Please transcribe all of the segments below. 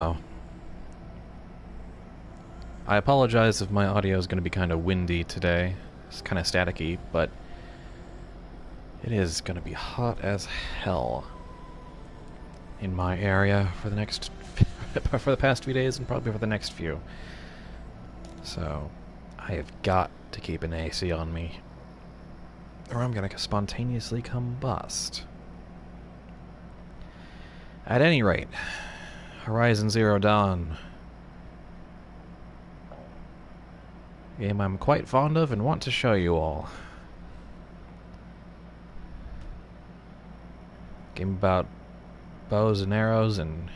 Oh. I apologize if my audio is going to be kind of windy today. It's kind of staticky, but it is going to be hot as hell in my area for the next for the past few days and probably for the next few. So, I have got to keep an AC on me, or I'm going to spontaneously combust. At any rate, Horizon Zero Dawn. Game I'm quite fond of and want to show you all. Game about bows and arrows and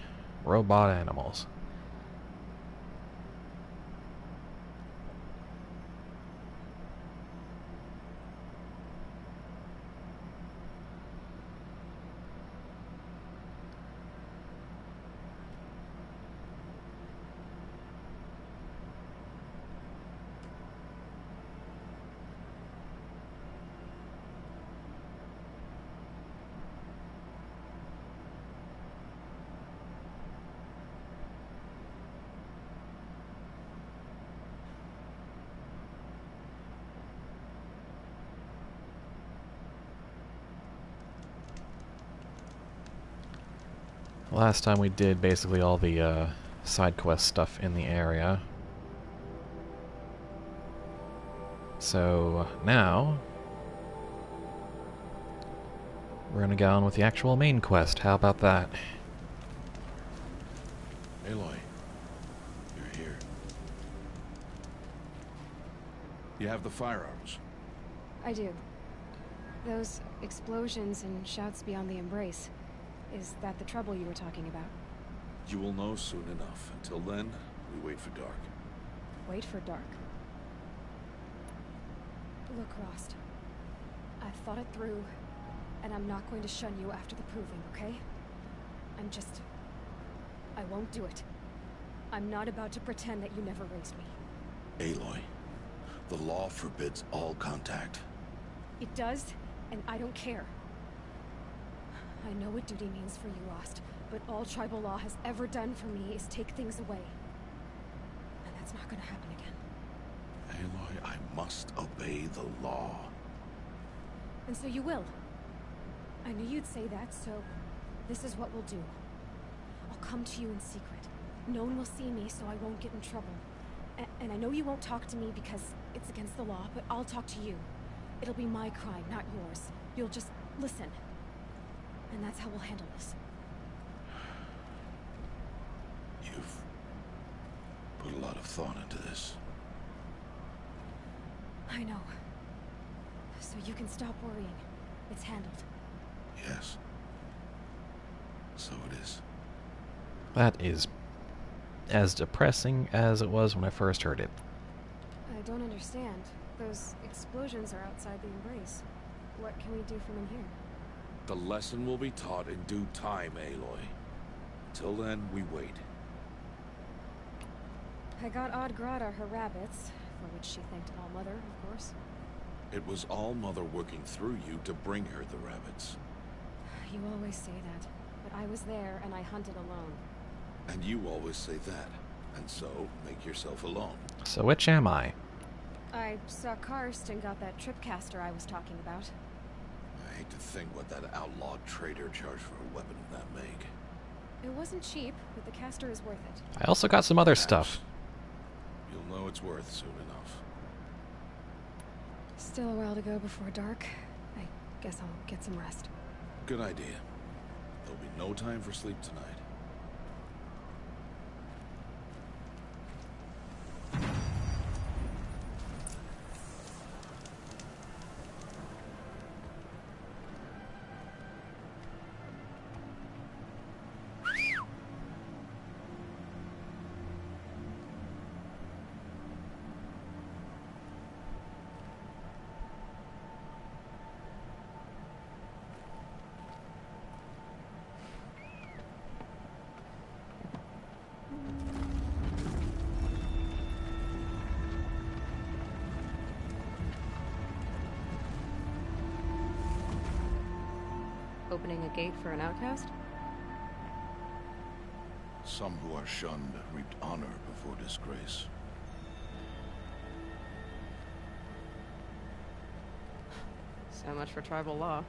robot animals. Last time we did basically all the side quest stuff in the area. So now we're gonna go on with the actual main quest. How about that? Aloy, you're here. You have the firearms. I do. Those explosions and shouts beyond the embrace. Is that the trouble you were talking about? You will know soon enough. Until then, we wait for dark. Wait for dark. Look, Rost. I've thought it through, and I'm not going to shun you after the proving, okay? I won't do it. I'm not about to pretend that you never raised me. Aloy, the law forbids all contact. It does, and I don't care. I know what duty means for you, Rost, but all tribal law has ever done for me is take things away. And that's not gonna happen again. Aloy, I must obey the law. And so you will. I knew you'd say that, so this is what we'll do. I'll come to you in secret. No one will see me, so I won't get in trouble. And I know you won't talk to me because it's against the law, but I'll talk to you. It'll be my crime, not yours. You'll just listen. And that's how we'll handle this. You've put a lot of thought into this. I know. So you can stop worrying. It's handled. Yes. So it is. That is as depressing as it was when I first heard it. I don't understand. Those explosions are outside the embrace. What can we do from in here? The lesson will be taught in due time, Aloy. Till then, we wait. I got Odd Grata her rabbits, for which she thanked All-Mother, of course. It was All-Mother working through you to bring her the rabbits. You always say that, but I was there and I hunted alone. And you always say that, and so make yourself alone. So which am I? I saw Karst and got that tripcaster I was talking about. I hate to think what that outlawed trader charged for a weapon of that make. It wasn't cheap, but the caster is worth it. I also got some other Perhaps. stuff. You'll know it's worth soon enough. Still a while to go before dark. I guess I'll get some rest. Good idea. There'll be no time for sleep tonight. Opening a gate for an outcast? Some who are shunned reaped honor before disgrace. So much for tribal law.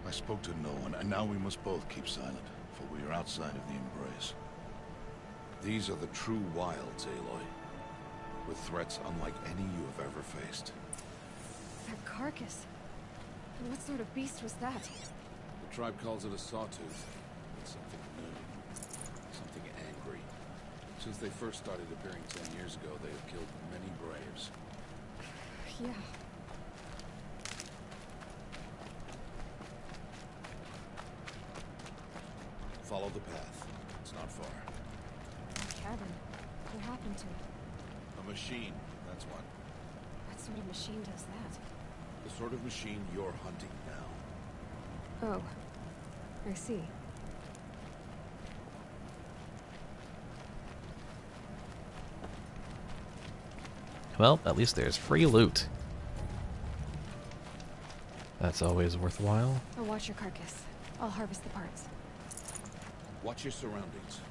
I spoke to no one, and now we must both keep silent, for we are outside of the embrace. These are the true wilds, Aloy, with threats unlike any you have ever faced. That carcass. What sort of beast was that? The tribe calls it a sawtooth. It's something new. Something angry. Since they first started appearing 10 years ago, they have killed many braves. Yeah. Follow the path. It's not far. Cabin. What happened to it? A machine, that's what. What sort of machine does that? The sort of machine you're hunting now. Oh. I see. Well, at least there's free loot. That's always worthwhile. I'll watch your carcass. I'll harvest the parts. Watch your surroundings.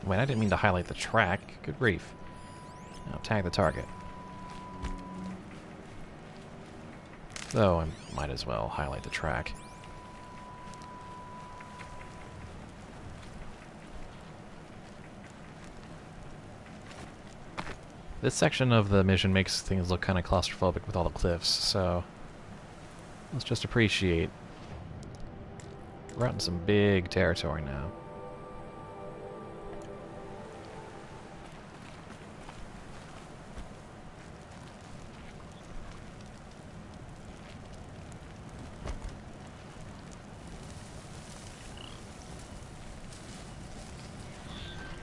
Wait, I didn't mean to highlight the track. Good grief. Now tag the target. Though I might as well highlight the track. This section of the mission makes things look kind of claustrophobic with all the cliffs, so let's just appreciate we're out in some big territory now.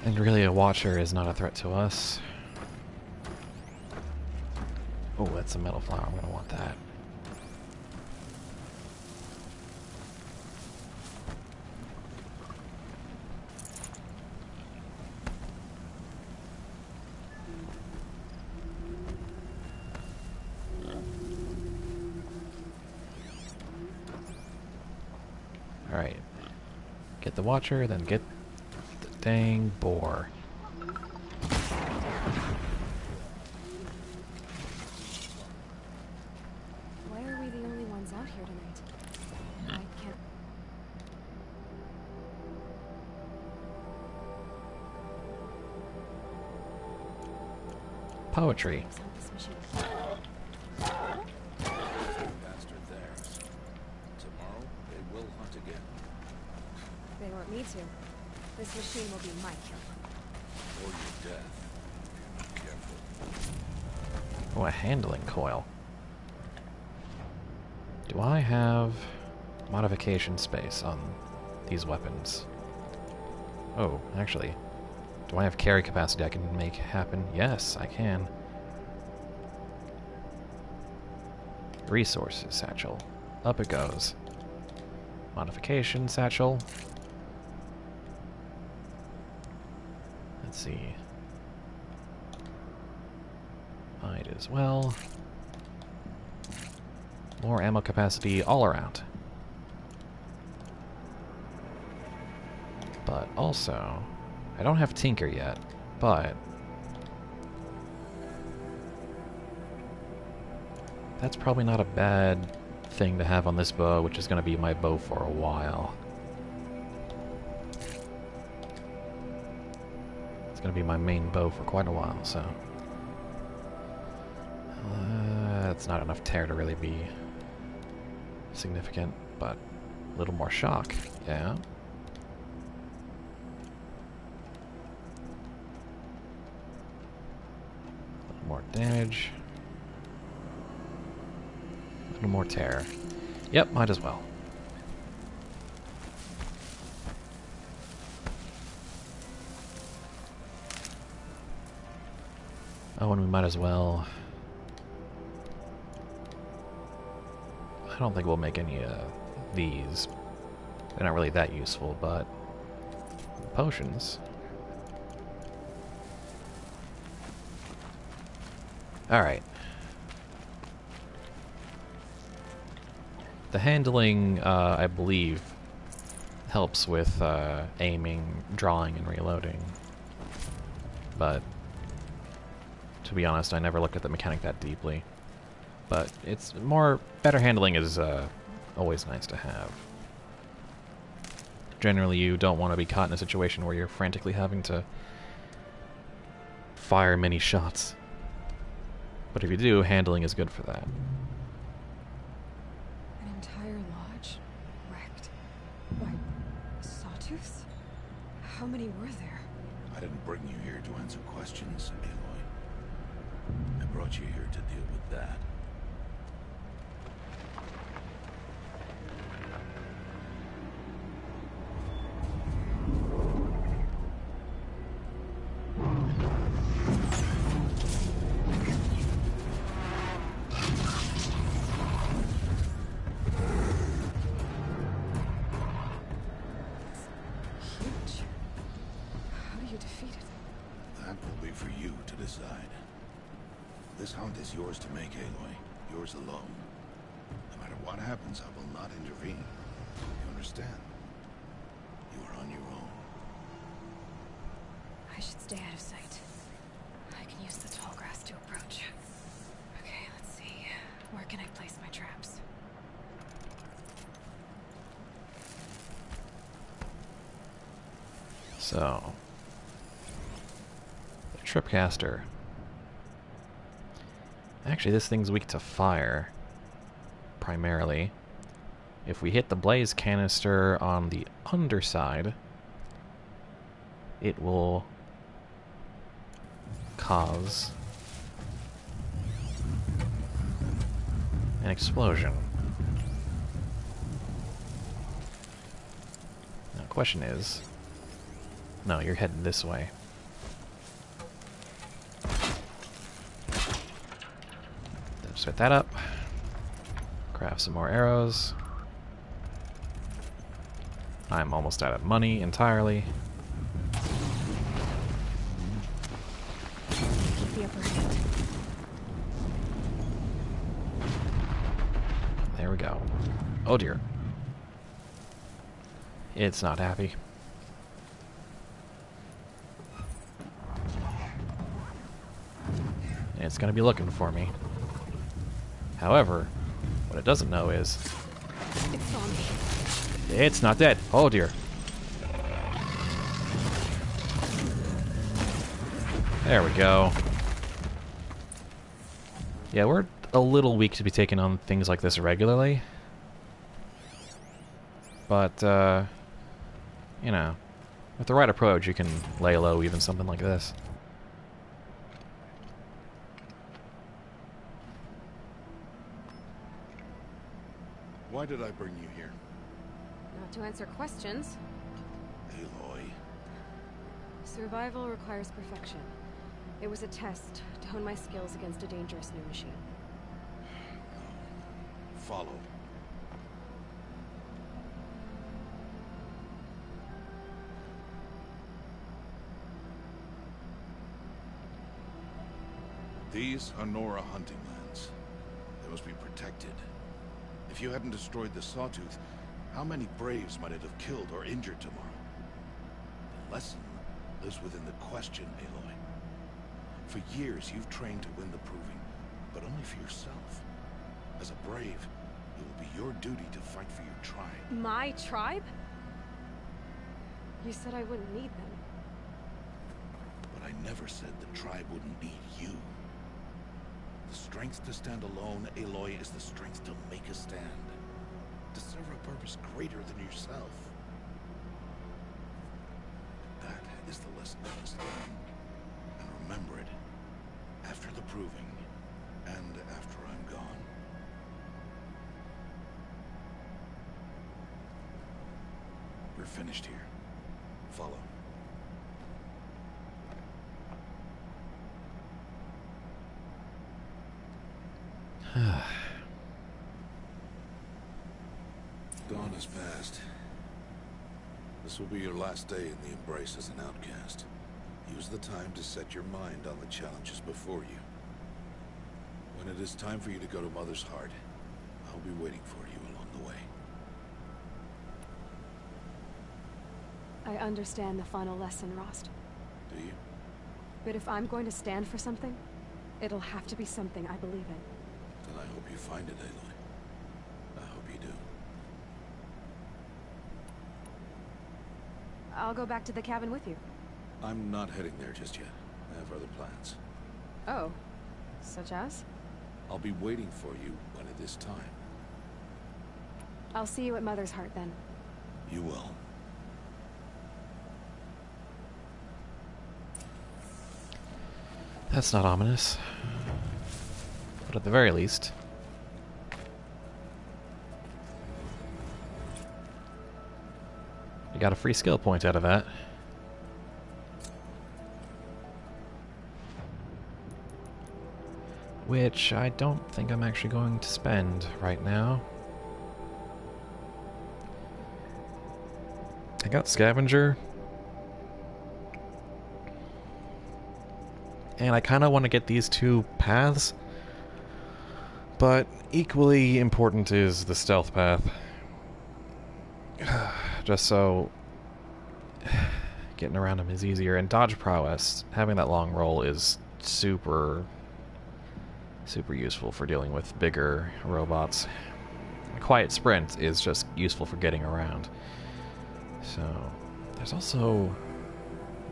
And really, a Watcher is not a threat to us. Oh, that's a metal flower. I'm gonna want that. Alright. Get the Watcher, then get the dang boar. Why are we the only ones out here tonight? I can't... Poetry. Let's hunt this machine. Bastard theirs. Tomorrow, they will hunt again. They want me to. This machine will be my kill. Or your death. Be careful. Oh, a handling coil. Do I have modification space on these weapons? Oh, actually. Do I have carry capacity I can make happen? Yes, I can. Resources satchel. Up it goes. Modification satchel. Let's see. Might as well. More ammo capacity all around. But also, I don't have Tinker yet, but that's probably not a bad thing to have on this bow, which is going to be my bow for a while. It's going to be my main bow for quite a while, so... that's not enough tear to really be significant, but a little more shock, yeah. A little more damage. A little more tear. Yep, might as well. Oh, and we might as well... I don't think we'll make any of these. They're not really that useful, but... potions. Alright. The handling, I believe, helps with aiming, drawing, and reloading. But to be honest, I never looked at the mechanic that deeply. But it's more... better handling is always nice to have. Generally, you don't want to be caught in a situation where you're frantically having to fire many shots. But if you do, handling is good for that. An entire lodge wrecked by sawtooths? How many were there? I didn't bring you here to answer questions, Aloy. I brought you here to deal with that. Huge. How do you defeat it? That will be for you to decide. This hunt is yours to make, Aloy. Yours alone. No matter what happens, I will not intervene. You understand? You are on your own. I should stay out of sight. I can use the tall grass to approach. Okay, let's see. Where can I place my traps? So... the Tripcaster. Actually, this thing's weak to fire, primarily. If we hit the blaze canister on the underside, it will cause an explosion. Now, the question is... no, you're heading this way. Set that up. Craft some more arrows. I'm almost out of money entirely. Keep the upper hand. There we go. Oh dear. It's not happy. It's gonna be looking for me. However, what it doesn't know is... It saw me. it's not dead. Oh dear. There we go. Yeah, we're a little weak to be taking on things like this regularly. But, you know, with the right approach, you can lay low even something like this. Why did I bring you here? Not to answer questions. Aloy. Survival requires perfection. It was a test to hone my skills against a dangerous new machine. Follow. These are Nora hunting lands. They must be protected. If you hadn't destroyed the Sawtooth, how many Braves might it have killed or injured tomorrow? The lesson lives within the question, Aloy. For years, you've trained to win the proving, but only for yourself. As a Brave, it will be your duty to fight for your tribe. My tribe? You said I wouldn't need them. But I never said the tribe wouldn't need you. The strength to stand alone, Aloy, is the strength to make a stand. To serve a purpose greater than yourself. That is the lesson you must learn. And remember it. After the proving. And after I'm gone. We're finished here. Follow. Dawn has passed. This will be your last day in the Embrace as an outcast. Use the time to set your mind on the challenges before you. When it is time for you to go to Mother's Heart, I'll be waiting for you along the way. I understand the final lesson, Rost. Do you? But if I'm going to stand for something, it'll have to be something I believe in. Then I hope you find it, Aloy. I hope you do. I'll go back to the cabin with you. I'm not heading there just yet. I have other plans. Oh. Such as? I'll be waiting for you when it is time. I'll see you at Mother's Heart then. You will. That's not ominous. But at the very least... you got a free skill point out of that. Which I don't think I'm actually going to spend right now. I got Scavenger. And I kind of want to get these two paths. But equally important is the stealth path. Just so getting around them is easier. And dodge prowess, having that long roll is super useful for dealing with bigger robots. Quiet sprint is just useful for getting around. So, there's also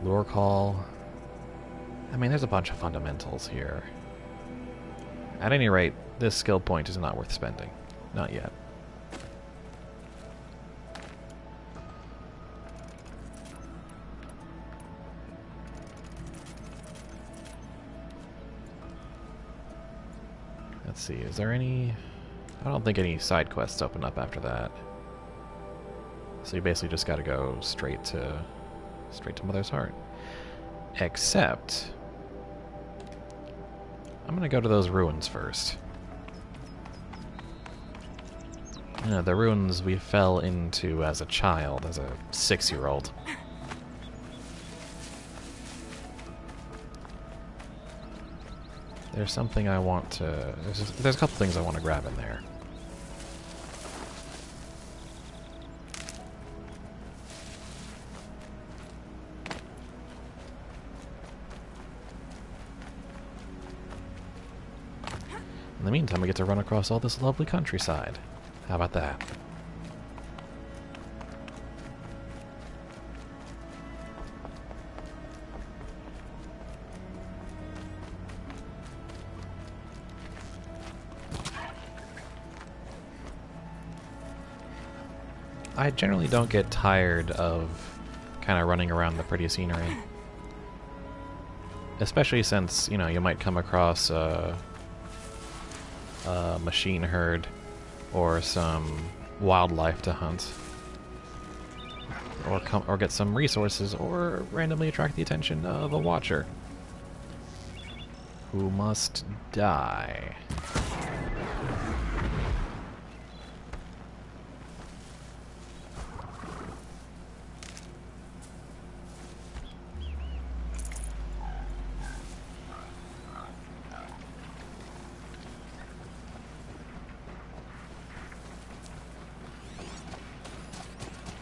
lure call. I mean, there's a bunch of fundamentals here. At any rate, this skill point is not worth spending. Not yet. Let's see, is there any... I don't think any side quests open up after that. So you basically just gotta go straight to Mother's Heart. Except... I'm gonna go to those ruins first. You know, the ruins we fell into as a child, as a 6-year-old. There's something I want to... There's a couple things I want to grab in there. In the meantime, we get to run across all this lovely countryside. How about that? I generally don't get tired of kind of running around the pretty scenery. Especially since, you know, you might come across a machine herd or some wildlife to hunt. Or get some resources, or randomly attract the attention of a watcher who must die.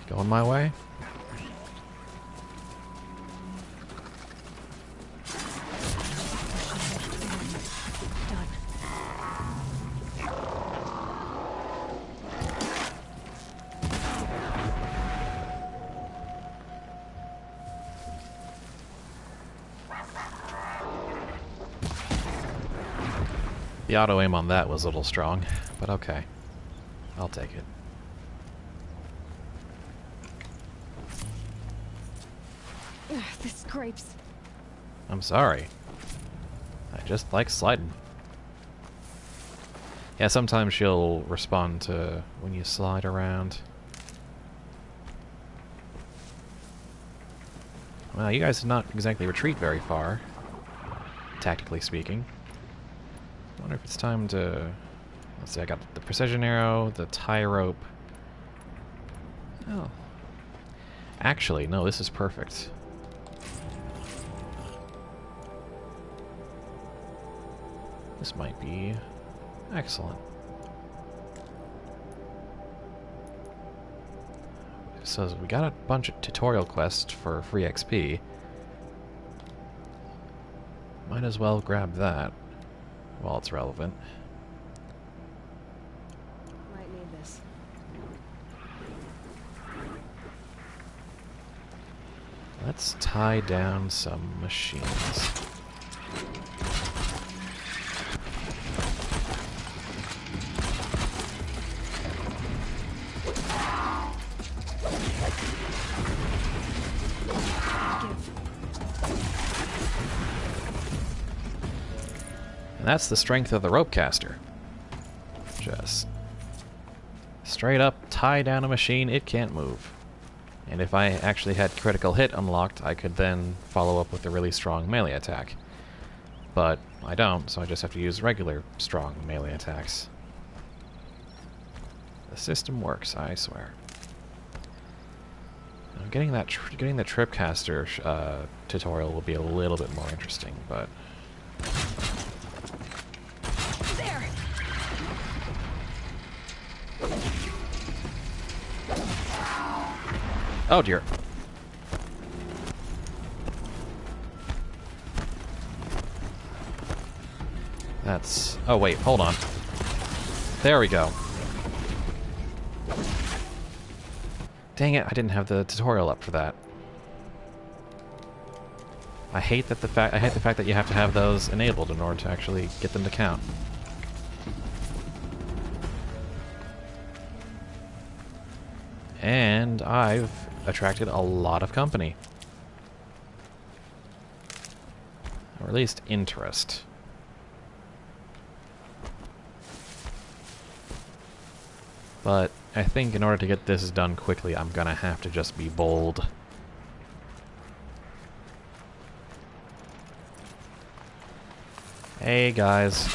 Going my way? The auto-aim on that was a little strong, but okay. I'll take it. Ugh, the scrapes. I'm sorry. I just like sliding. Yeah, sometimes she'll respond to when you slide around. Well, you guys did not exactly retreat very far, tactically speaking. I wonder if it's time to... Let's see, I got the precision arrow, the tie rope. Oh. Actually, no, this is perfect. This might be excellent. So we got a bunch of tutorial quests for free XP. Might as well grab that while it's relevant. Might need this. Let's tie down some machines. And that's the strength of the rope caster. Just straight up tie down a machine, it can't move. And if I actually had critical hit unlocked, I could then follow up with a really strong melee attack. But I don't, so I just have to use regular strong melee attacks. The system works, I swear. Now, getting the tripcaster tutorial will be a little bit more interesting, but There! oh dear. That's... oh wait, hold on. There we go. Dang it, I didn't have the tutorial up for that. I hate the fact that you have to have those enabled in order to actually get them to count. And I've attracted a lot of company. Or at least interest. But I think in order to get this done quickly, I'm gonna have to just be bold. Hey guys.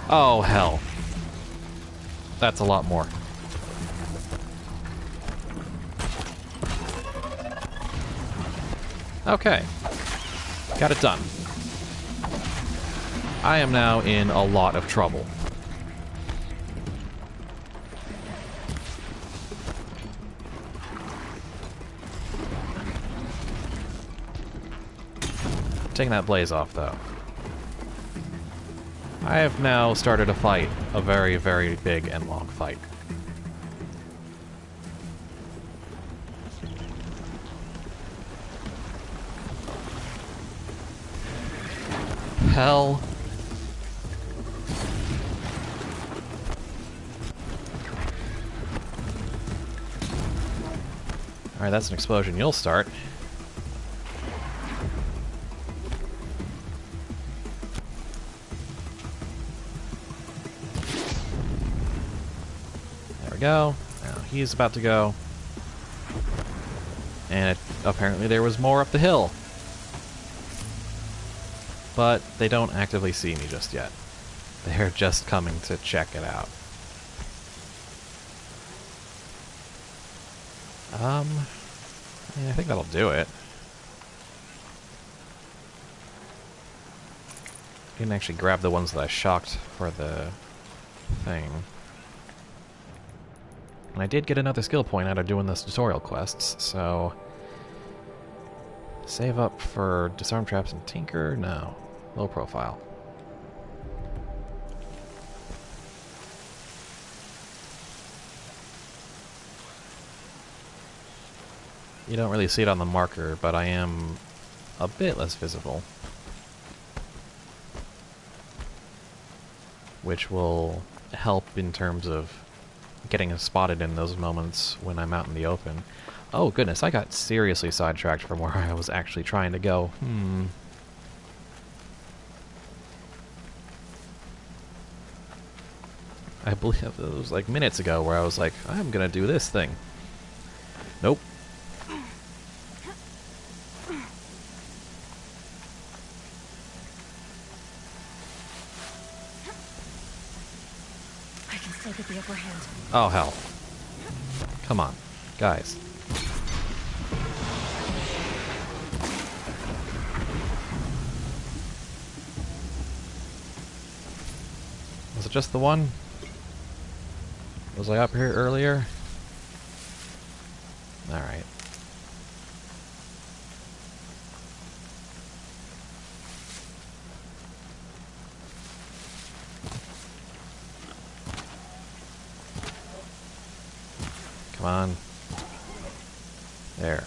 Oh hell. That's a lot more. Okay. Got it done. I am now in a lot of trouble. Taking that blaze off, though. I have now started a fight. A very, very big and long fight. Hell. Alright, that's an explosion you'll start. There we go. Now he's about to go. And apparently there was more up the hill. But they don't actively see me just yet. They're just coming to check it out. Yeah, I think that'll do it. I didn't actually grab the ones that I shocked for the thing. And I did get another skill point out of doing those tutorial quests, so... Save up for disarm traps and tinker? No. Low profile. You don't really see it on the marker, but I am a bit less visible. Which will help in terms of getting spotted in those moments when I'm out in the open. Oh goodness, I got seriously sidetracked from where I was actually trying to go. I believe it was like minutes ago where I was like, I'm gonna do this thing. Nope. I can still get the upper hand. Oh hell. Come on, guys. it just the one? Was I up here earlier? Alright. Come on. There.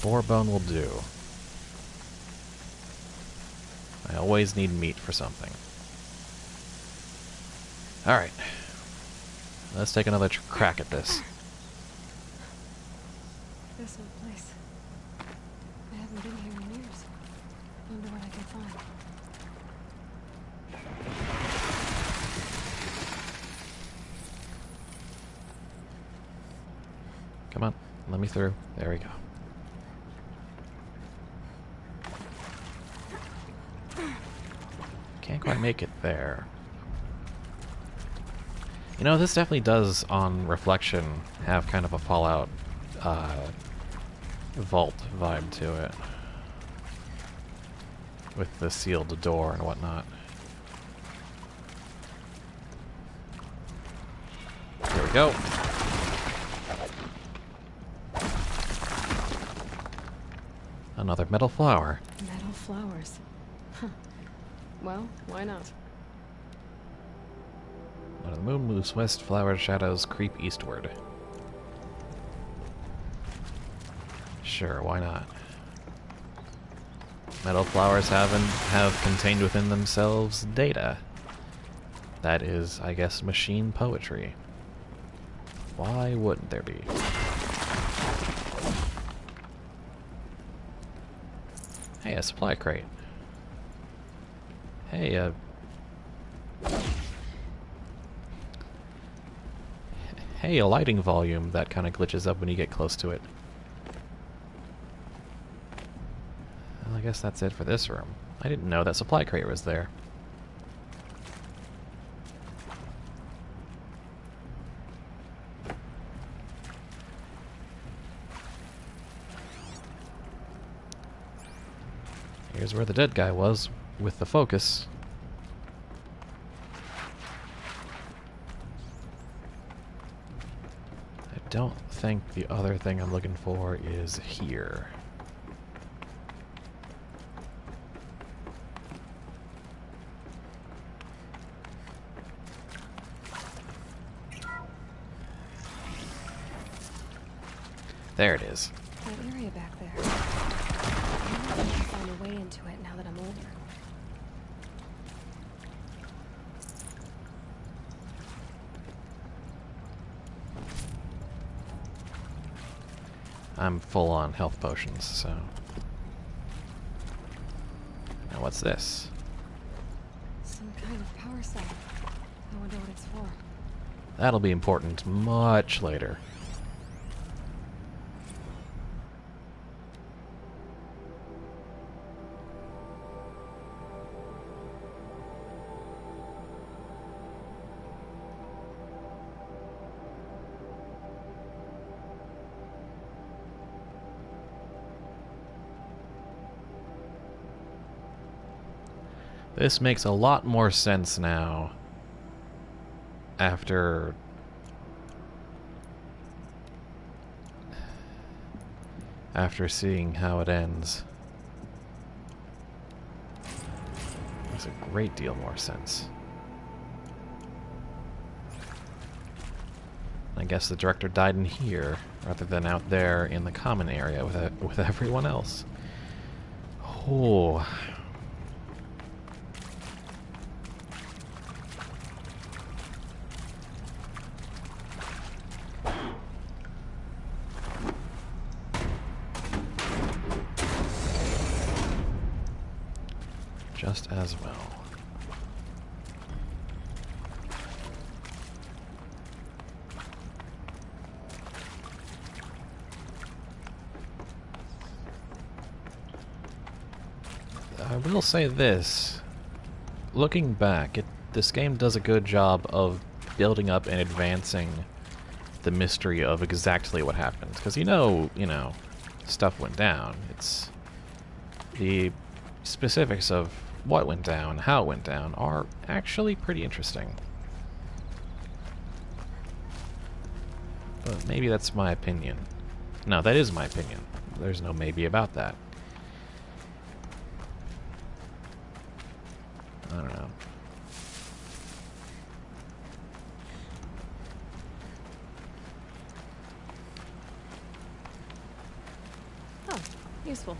4 bone will do. I always need meat for something. Alright. Let's take another crack at this. This old place. I haven't been here in years. Wonder what I can find. Come on, let me through. There we go. Can't quite make it there. You know, this definitely does, on reflection, have kind of a Fallout vault vibe to it. With the sealed door and whatnot. There we go. Another metal flower. Metal flowers. Huh. Well, why not? When the moon moves west, flower shadows creep eastward. Sure, why not? Metal flowers have contained within themselves data. That is, I guess, machine poetry. Why wouldn't there be? Hey, a supply crate. Hey, hey, a lighting volume that kind of glitches up when you get close to it. Well, I guess that's it for this room. I didn't know that supply crate was there. Here's where the dead guy was, with the focus. I don't think the other thing I'm looking for is here. There it is. That area back there. I might have to find a way into it now that I'm older. I'm full on health potions, so... Now what's this? Some kind of power cell. I wonder what it's for. That'll be important much later. This makes a lot more sense now after seeing how it ends. Makes a great deal more sense. I guess the director died in here rather than out there in the common area with everyone else. Oh. Just as well. I will say this. Looking back, this game does a good job of building up and advancing the mystery of exactly what happened. Because you know, stuff went down. It's the specifics of what went down, how it went down, are actually pretty interesting. But maybe that's my opinion. No, that is my opinion. There's no maybe about that. I don't know. Oh, useful.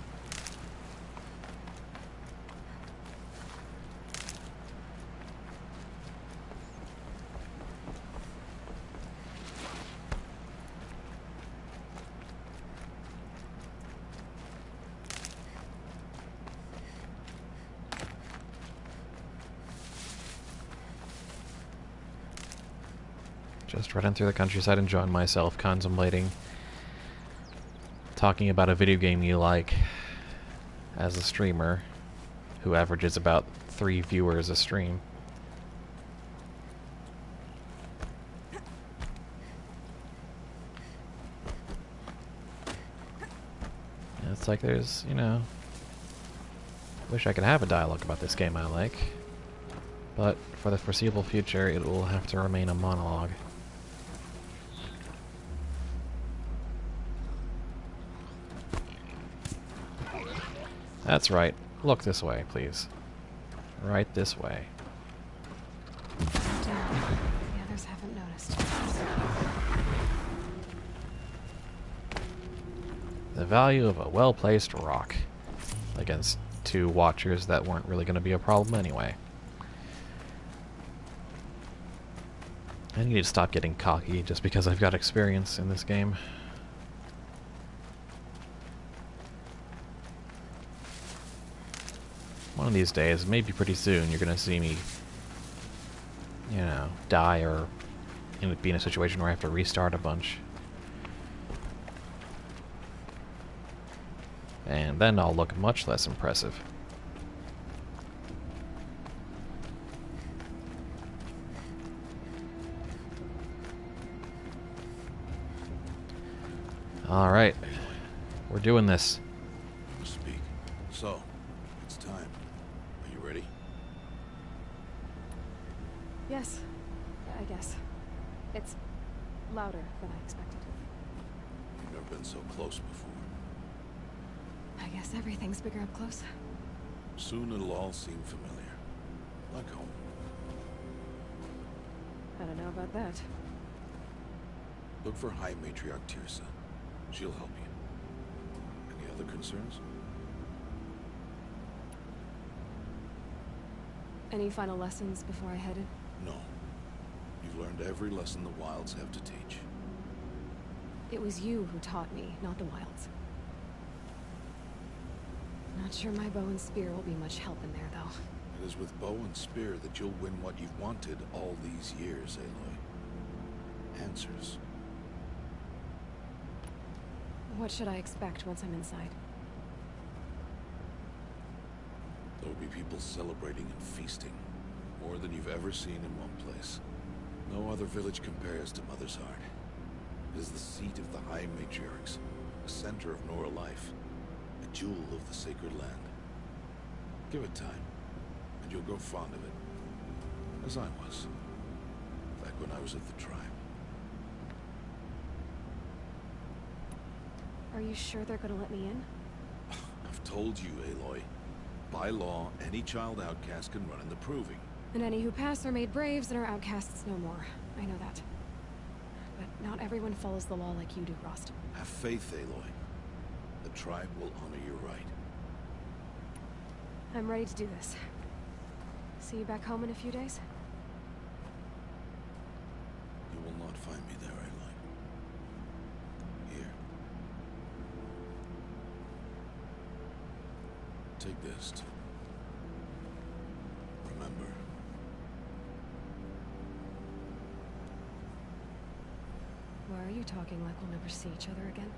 Just running through the countryside, enjoying myself, contemplating, talking about a video game you like as a streamer who averages about 3 viewers a stream. And it's like there's, you know, wish I could have a dialogue about this game I like, but for the foreseeable future it will have to remain a monologue. That's right. Look this way, please. Right this way. Damn. The others haven't noticed. The value of a well-placed rock against 2 watchers that weren't really going to be a problem anyway. I need to stop getting cocky just because I've got experience in this game. One of these days, maybe pretty soon, you're gonna see me, you know, die or be in a situation where I have to restart a bunch. And then I'll look much less impressive. Alright. We're doing this. Speak. So, it's time. Are you ready? Yes, I guess. It's louder than I expected. You've never been so close before. I guess everything's bigger up close. Soon it'll all seem familiar. Like home. I don't know about that. Look for High Matriarch Tirsa. She'll help you. Any other concerns? Any final lessons before I headed? No. You've learned every lesson the Wilds have to teach. It was you who taught me, not the Wilds. Not sure my bow and spear will be much help in there, though. It is with bow and spear that you'll win what you've wanted all these years, Aloy. Answers. What should I expect once I'm inside? There will be people celebrating and feasting. More than you've ever seen in one place. No other village compares to Mother's Heart. It is the seat of the High Matriarchs, a center of Nora life, a jewel of the sacred land. Give it time, and you'll grow fond of it. As I was, back when I was of the tribe. Are you sure they're gonna let me in? I've told you, Aloy. By law, any child outcast can run in the proving. And any who pass are made braves and are outcasts no more. I know that. But not everyone follows the law like you do, Rost. Have faith, Aloy. The tribe will honor your right. I'm ready to do this. See you back home in a few days? You will not find me there, Aloy. Here. Take this, too. Remember. Why are you talking like we'll never see each other again?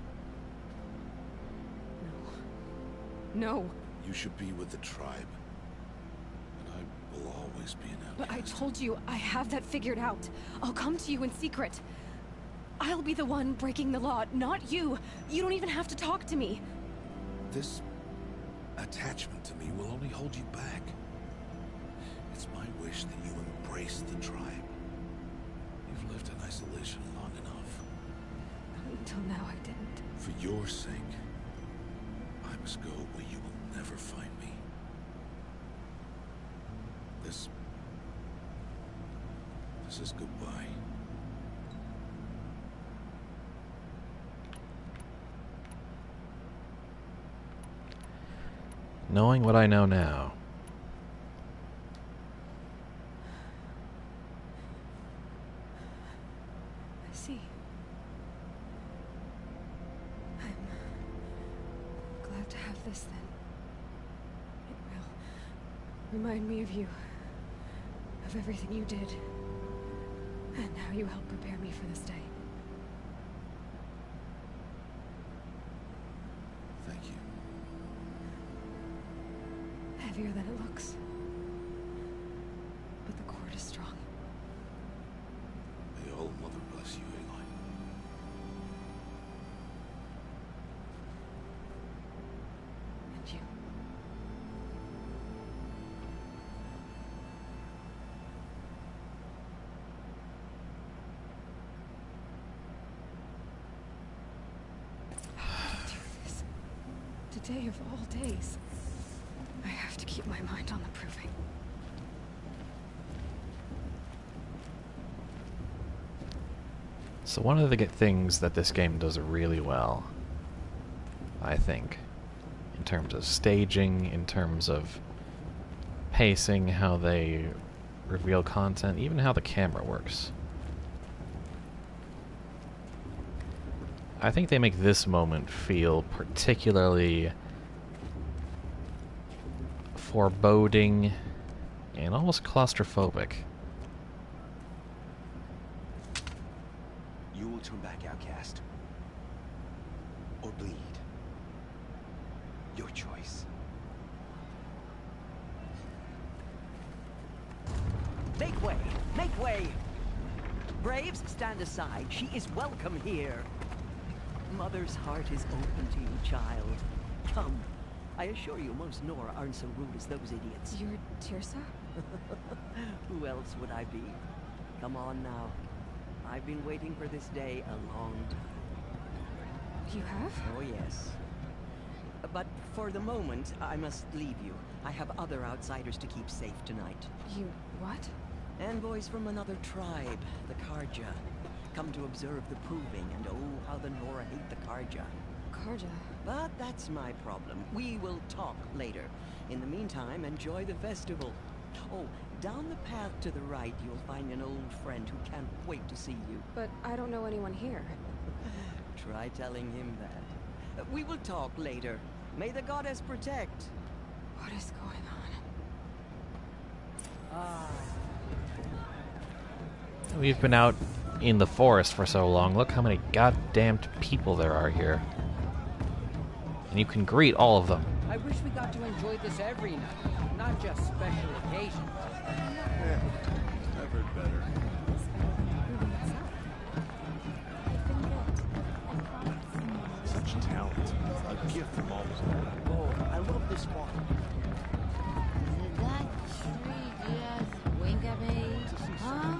No. No! You should be with the tribe. And I will always be an outcast. But I told you, I have that figured out. I'll come to you in secret. I'll be the one breaking the law, not you. You don't even have to talk to me. This attachment to me will only hold you back. It's my wish that you embrace the tribe. You've lived in isolation long enough. Until now, I didn't. For your sake, I must go where you will never find me. This is goodbye. Knowing what I know now. I see. I'm glad to have this then. It will remind me of you. Of everything you did. And how you helped prepare me for this day. Thank you. Heavier than it looks. But the cord is strong. May Old Mother bless you, Aloy. And you. How did I do this? Today of all days. I have to keep my mind on the proving. So one of the things that this game does really well, I think, in terms of staging, in terms of pacing, how they reveal content, even how the camera works. I think they make this moment feel particularly foreboding and almost claustrophobic. You will turn back, outcast. Or bleed. Your choice. Make way! Make way! Braves, stand aside. She is welcome here. Mother's heart is open to you, child. Come. I assure you, most Nora aren't so rude as those idiots. You're Tirsa? Who else would I be? Come on now. I've been waiting for this day a long time. You have? Oh, yes. But for the moment, I must leave you. I have other outsiders to keep safe tonight. You what? Envoys from another tribe, the Karja. Come to observe the proving, and oh, how the Nora hate the Karja. Karja? But that's my problem. We will talk later. In the meantime, enjoy the festival. Oh, down the path to the right, you'll find an old friend who can't wait to see you. But I don't know anyone here. Try telling him that. We will talk later. May the goddess protect. What is going on? We've been out in the forest for so long. Look how many goddamned people there are here. And you can greet all of them. I wish we got to enjoy this every night, not just special occasions. Never better. Such talent. A gift from all. Oh, I love this spot. That tree just wink at me, huh?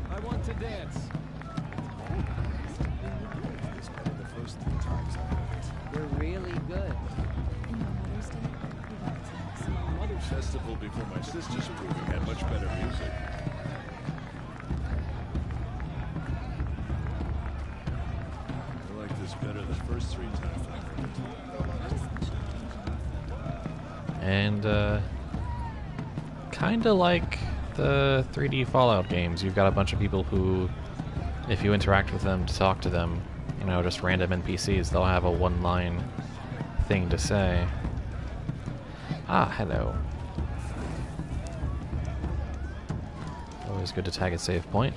I want to dance. It's better the first 3 times I heard it. They're really good. Mother's festival before my sister's proving had much better music. I like this better the first 3 times I heard it. And, kinda like the 3D Fallout games. You've got a bunch of people who, if you interact with them, talk to them, you know, just random NPCs, they'll have a one-line thing to say. Ah, hello. Always good to tag a save point.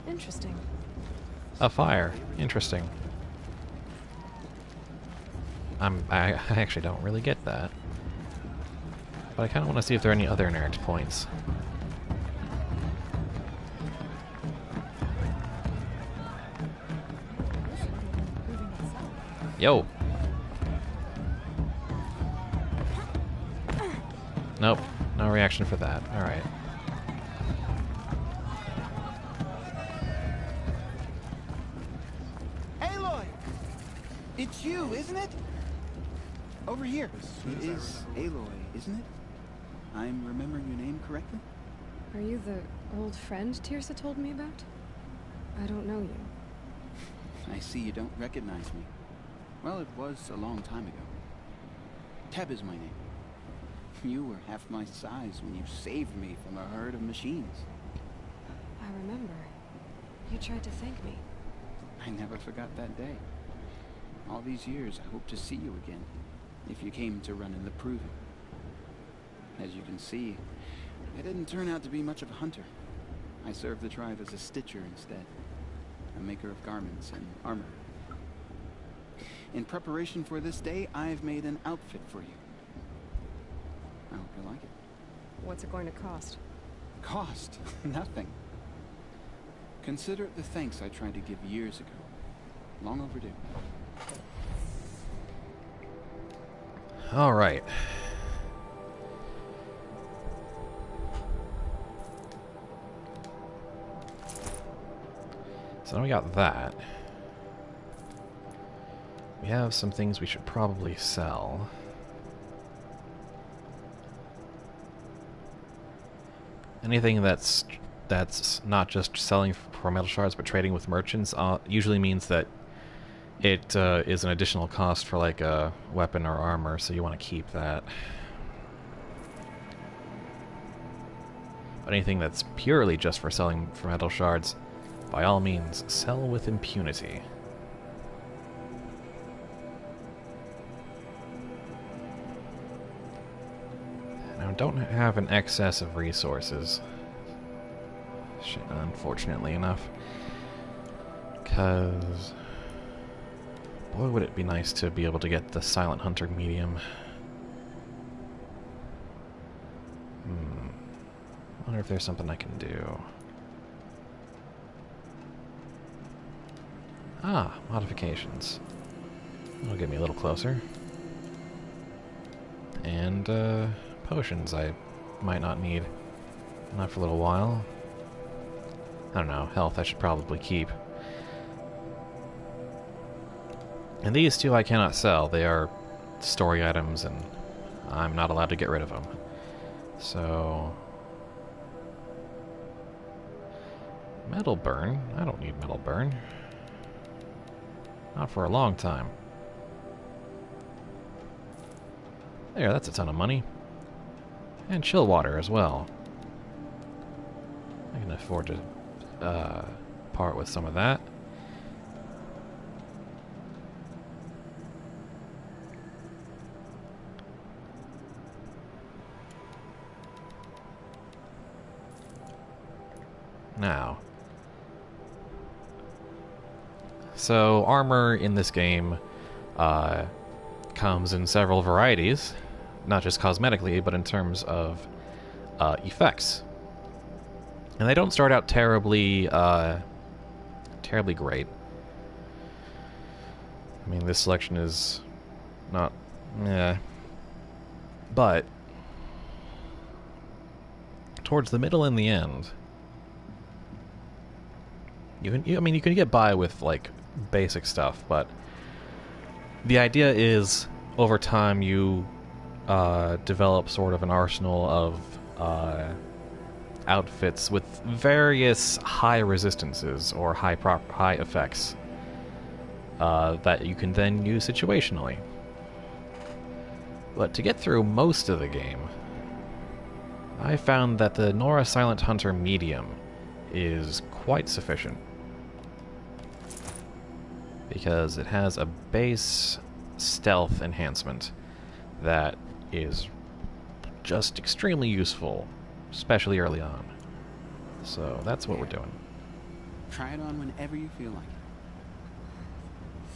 Interesting. A fire. Interesting. I actually don't really get that. But I kind of want to see if there are any other inherent points. Yo! Nope, no reaction for that. Alright. Aloy! It's you, isn't it? Over here. It is Aloy, isn't it? I'm remembering your name correctly? Are you the old friend Tirsa told me about? I don't know you. I see you don't recognize me. Well, it was a long time ago. Teb is my name. You were half my size when you saved me from a herd of machines. I remember. You tried to thank me. I never forgot that day. All these years, I hope to see you again, if you came to run in the Proving. As you can see, I didn't turn out to be much of a hunter. I served the tribe as a stitcher instead, a maker of garments and armor. In preparation for this day, I've made an outfit for you. I hope you like it. What's it going to cost? Cost? Nothing. Consider it the thanks I tried to give years ago. Long overdue. Alright. So now we got that. We have some things we should probably sell. Anything that's not just selling for metal shards, but trading with merchants usually means that it is an additional cost for like a weapon or armor, so you want to keep that. But anything that's purely just for selling for metal shards, by all means, sell with impunity. Now, don't have an excess of resources. Unfortunately enough. Because... boy, would it be nice to be able to get the Silent Hunter medium. Wonder if there's something I can do. Ah, modifications. That'll get me a little closer. And, potions I might not need. Not for a little while. I don't know, health I should probably keep. And these two I cannot sell. They are story items, and I'm not allowed to get rid of them. So... metal burn? I don't need metal burn. Not for a long time. There, that's a ton of money. And chill water as well. I can afford to part with some of that. Now, so armor in this game comes in several varieties, not just cosmetically, but in terms of effects. And they don't start out terribly great. I mean, this selection is not, but towards the middle and the end, you can get by with like basic stuff, but the idea is over time you develop sort of an arsenal of outfits with various high resistances or high effects that you can then use situationally. But to get through most of the game, I found that the Nora Silent Hunter medium is quite sufficient, because it has a base stealth enhancement that is just extremely useful, especially early on. So that's what we're doing. Try it on whenever you feel like it.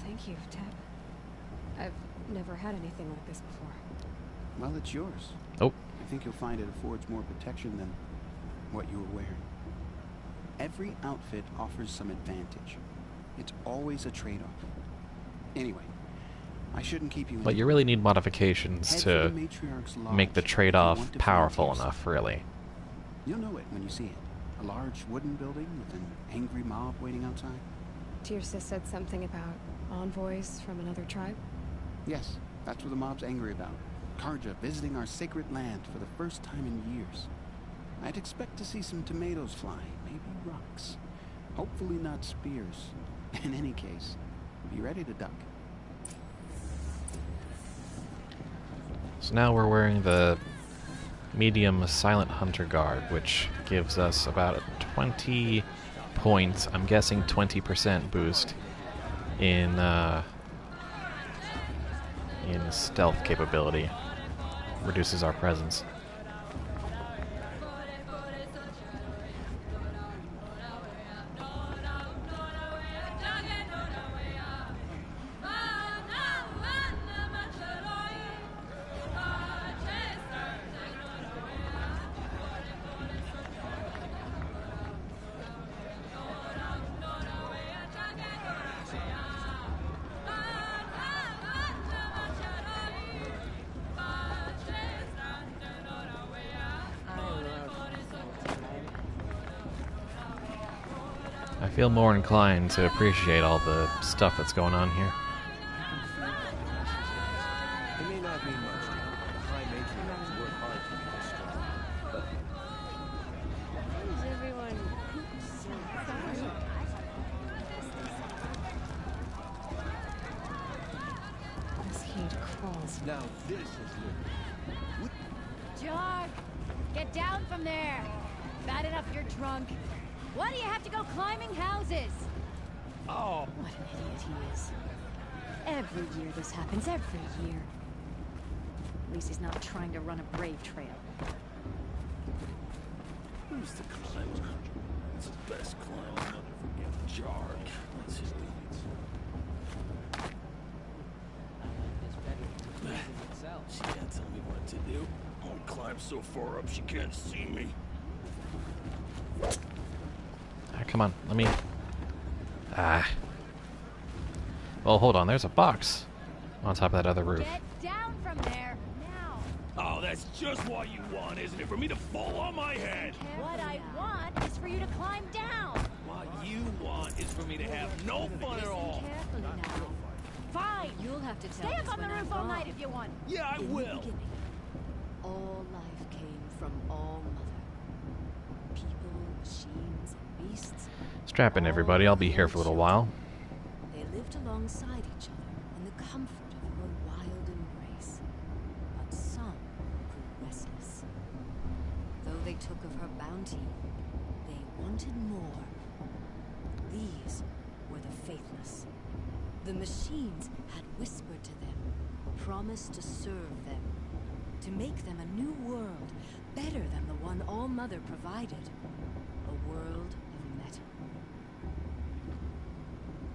Thank you, Teb. I've Never had anything like this before. Well, it's yours. Oh, I think you'll find it affords more protection than what you were wearing. Every outfit offers some advantage. It's always a trade-off. Anyway, I shouldn't keep you. but you really need modifications Head to for the Matriarch's Lodge make the if you trade-off want to powerful find Tirsa. enough, really. You'll know it when you see it. A large wooden building with an angry mob waiting outside. Tirsa said something about envoys from another tribe. Yes, that's what the mob's angry about. Karja visiting our sacred land for the first time in years. I'd expect to see some tomatoes fly, maybe rocks. Hopefully not spears. In any case, be ready to duck. So now we're wearing the medium Silent Hunter Guard, which gives us about a 20 points, I'm guessing 20% boost in stealth capability. Reduces our presence. I feel more inclined to appreciate all the stuff that's going on here. It may not mean much to you, but the High Matriarchs work hard to make us strong. Why is everyone This heat crawls. Now this is liberty. Jarg, get down from there. Bad enough you're drunk. Why do you have to go climbing houses? Oh, What an idiot he is. Every year this happens, every year. At least he's not trying to run a brave trail. who's the climber? It's the best climber I'll ever give. Jarg. That's who he is. She can't tell me what to do. I'll climb so far up she can't see me. Ah, come on, let me... Ah. Well, hold on, there's a box on top of that other roof. Get down from there, now. Oh, that's just what you want, isn't it? For me to fall on my head. What I want is for you to climb down. What you want is for me to have no fun at all. Carefully now. Fine. You'll have to tell Stay us up on the when I'm roof all wrong. night if you want. Yeah, I In the will. beginning, all life came from All Mother. People, machines, and beasts. Strap in, everybody. I'll be here for a little while. They lived alongside each other in the comfort of her wild embrace. But some grew restless. Though they took of her bounty, they wanted more. These were the faithless. The machines had whispered to them, promised to serve them, to make them a new world, better than the one All Mother provided. A world of metal.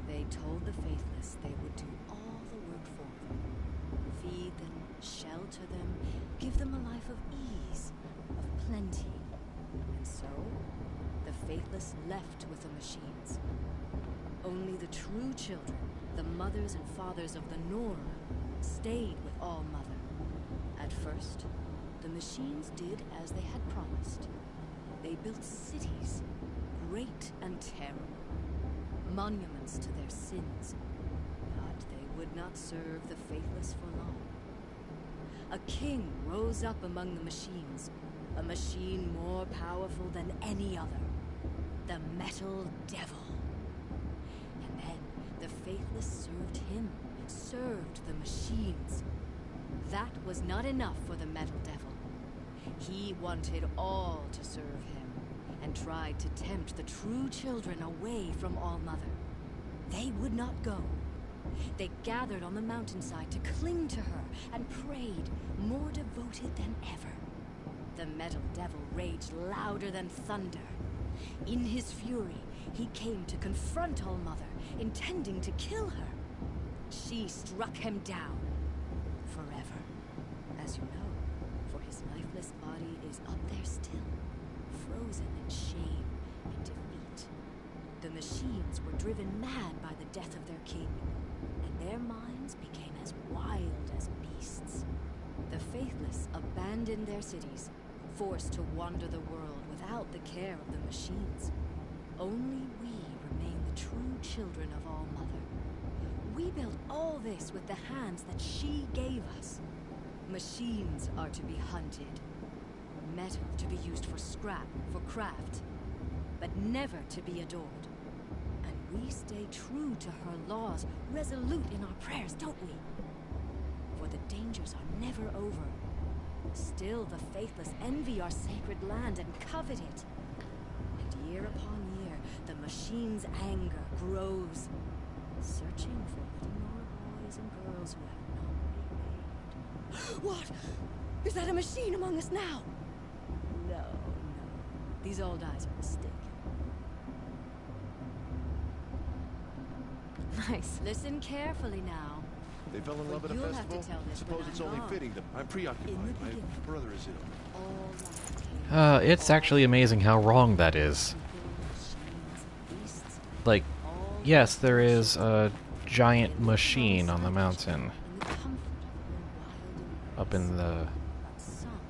They told the faithless they would do all the work for them. Feed them, shelter them, give them a life of ease, of plenty. And so, the faithless left with the machines. Only the true children, the mothers and fathers of the Nora, stayed with All Mother. At first, the machines did as they had promised. They built cities, great and terrible, monuments to their sins. But they would not serve the faithless for long. A king rose up among the machines, a machine more powerful than any other, the Metal Devil. And then the faithless served him, served the machines. That was not enough for the Metal Devil. He wanted all to serve him, and tried to tempt the true children away from All Mother. They would not go. They gathered on the mountainside to cling to her and prayed, more devoted than ever. The Metal Devil raged louder than thunder. In his fury, he came to confront All Mother, intending to kill her. She struck him down. forever. As you know, for his lifeless body is up there still, frozen in shame and defeat. The machines were driven mad by the death of their king, and their minds became as wild as beasts. The faithless abandoned their cities, forced to wander the world without the care of the machines. Only we remain the true children of All Mother. We built all this with the hands that she gave us. Machines are to be hunted. Metal to be used for scrap, for craft. But never to be adored. And we stay true to her laws, resolute in our prayers, don't we? For the dangers are never over. Still the faithless envy our sacred land and covet it. And year upon year, the machine's anger grows, searching for little more boys and girls who have not been made. What? Is that a machine among us now? No, no. These old eyes are mistaken. Nice. Listen carefully now. They fell in But love at a you'll have festival? to tell this Suppose when it's I'm only gone. fitting that I'm preoccupied. In the My beginning. brother is ill. All life came. It's actually amazing how wrong that is. Like, yes, there is a giant machine on the mountain. Up in the...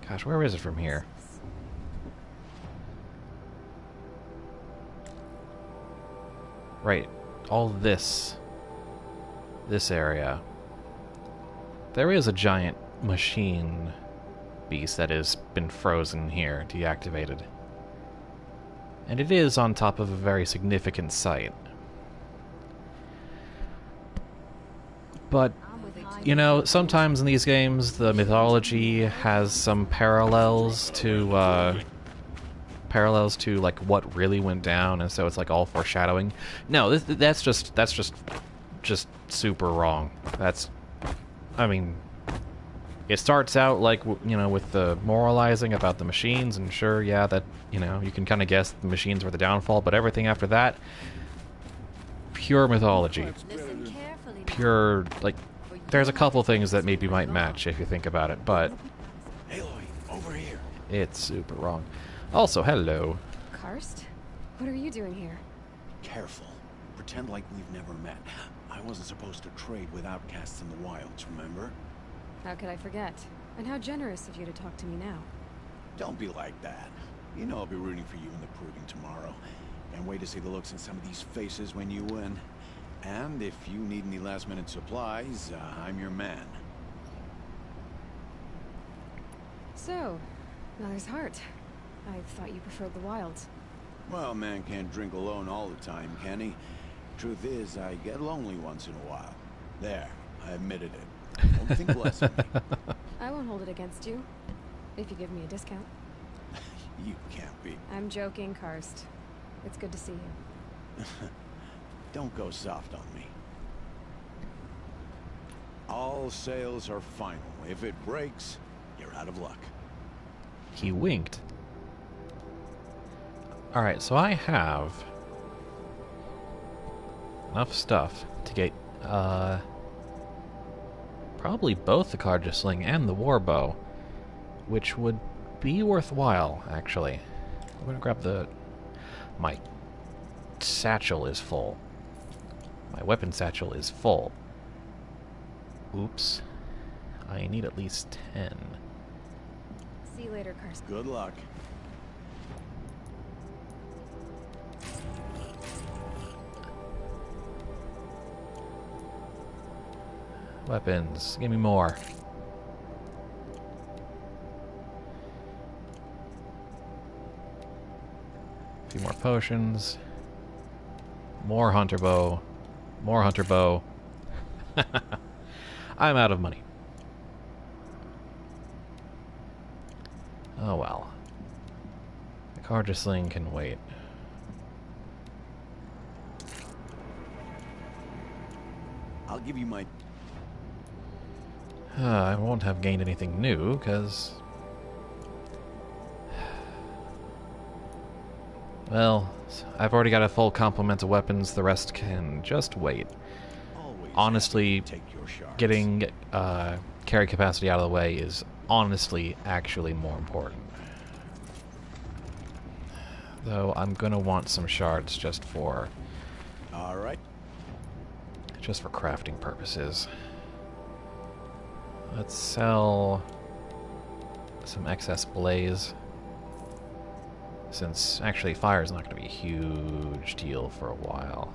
Gosh, where is it from here? Right, all this area. There is a giant machine beast that has been frozen here, deactivated. And it is on top of a very significant site. But, you know, sometimes in these games the mythology has some parallels to like what really went down, and so it's like all foreshadowing. No, that's just super wrong. I mean, it starts out like, you know, with the moralizing about the machines, and sure, yeah, that, you know, you can kind of guess the machines were the downfall, but everything after that, pure mythology. Pure, like, there's a couple things that maybe might match if you think about it, but Aloy, over here. it's super wrong. Also, hello. Karst? What are you doing here? Careful. Pretend like we've never met. I wasn't supposed to trade with outcasts in the wilds, remember? How could I forget? And how generous of you to talk to me now. Don't be like that. You know I'll be rooting for you in the proving tomorrow. Can't wait to see the looks in some of these faces when you win. And if you need any last-minute supplies, I'm your man. So, Mother's Heart. I thought you preferred the wilds. Well, a man can't drink alone all the time, can he? Truth is, I get lonely once in a while. There, I admitted it. Don't think less of me. I won't hold it against you. If you give me a discount. You can't be. I'm joking, Karst. It's good to see you. Don't go soft on me. All sales are final. If it breaks, you're out of luck. He winked. Alright, so I have enough stuff to get probably both the Carja Sling and the Warbow, which would be worthwhile, actually. I'm gonna grab the... My satchel is full. My weapon satchel is full. Oops. I need at least 10. See you later, Karst. Good luck. Weapons. Give me more. A few more potions. More hunter bow. More hunter bow. I'm out of money. Oh well. The Carja Sling can wait. I'll give you my... I won't have gained anything new, because... Well, I've already got a full complement of weapons, the rest can just wait. Always Honestly, take your shards. getting carry capacity out of the way is honestly actually more important. Though I'm gonna want some shards just for crafting purposes. Let's sell some excess blaze, since actually fire is not going to be a huge deal for a while.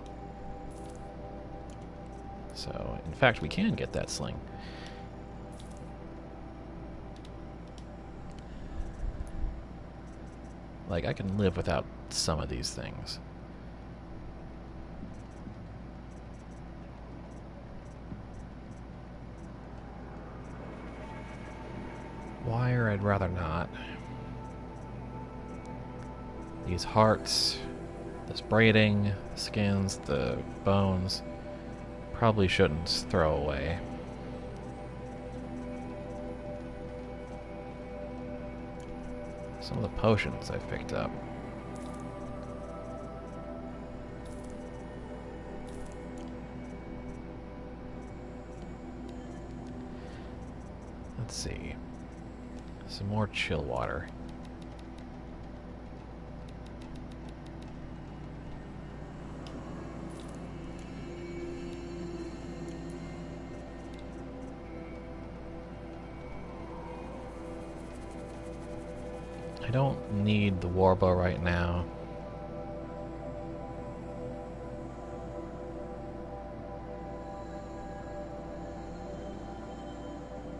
So, in fact, we can get that sling. Like, I can live without some of these things. Wire, I'd rather not. These hearts, this braiding, the skins, the bones, probably shouldn't throw away. Some of the potions I've picked up. Let's see. Some more chill water. I don't need the warbow right now.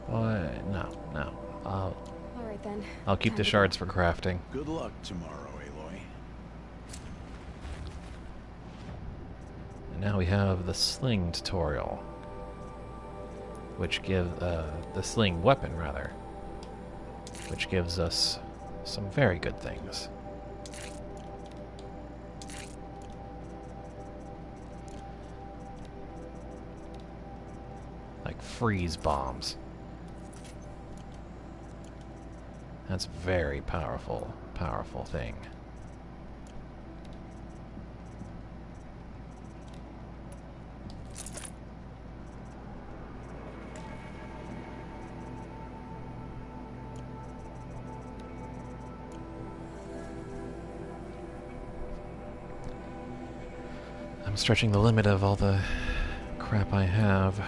But no. All right then. I'll keep the shards for crafting. Good luck tomorrow, Aloy. And now we have the sling tutorial, which gives the sling weapon rather, which gives us some very good things. Like freeze bombs. That's a very powerful thing. I'm stretching the limit of all the crap I have.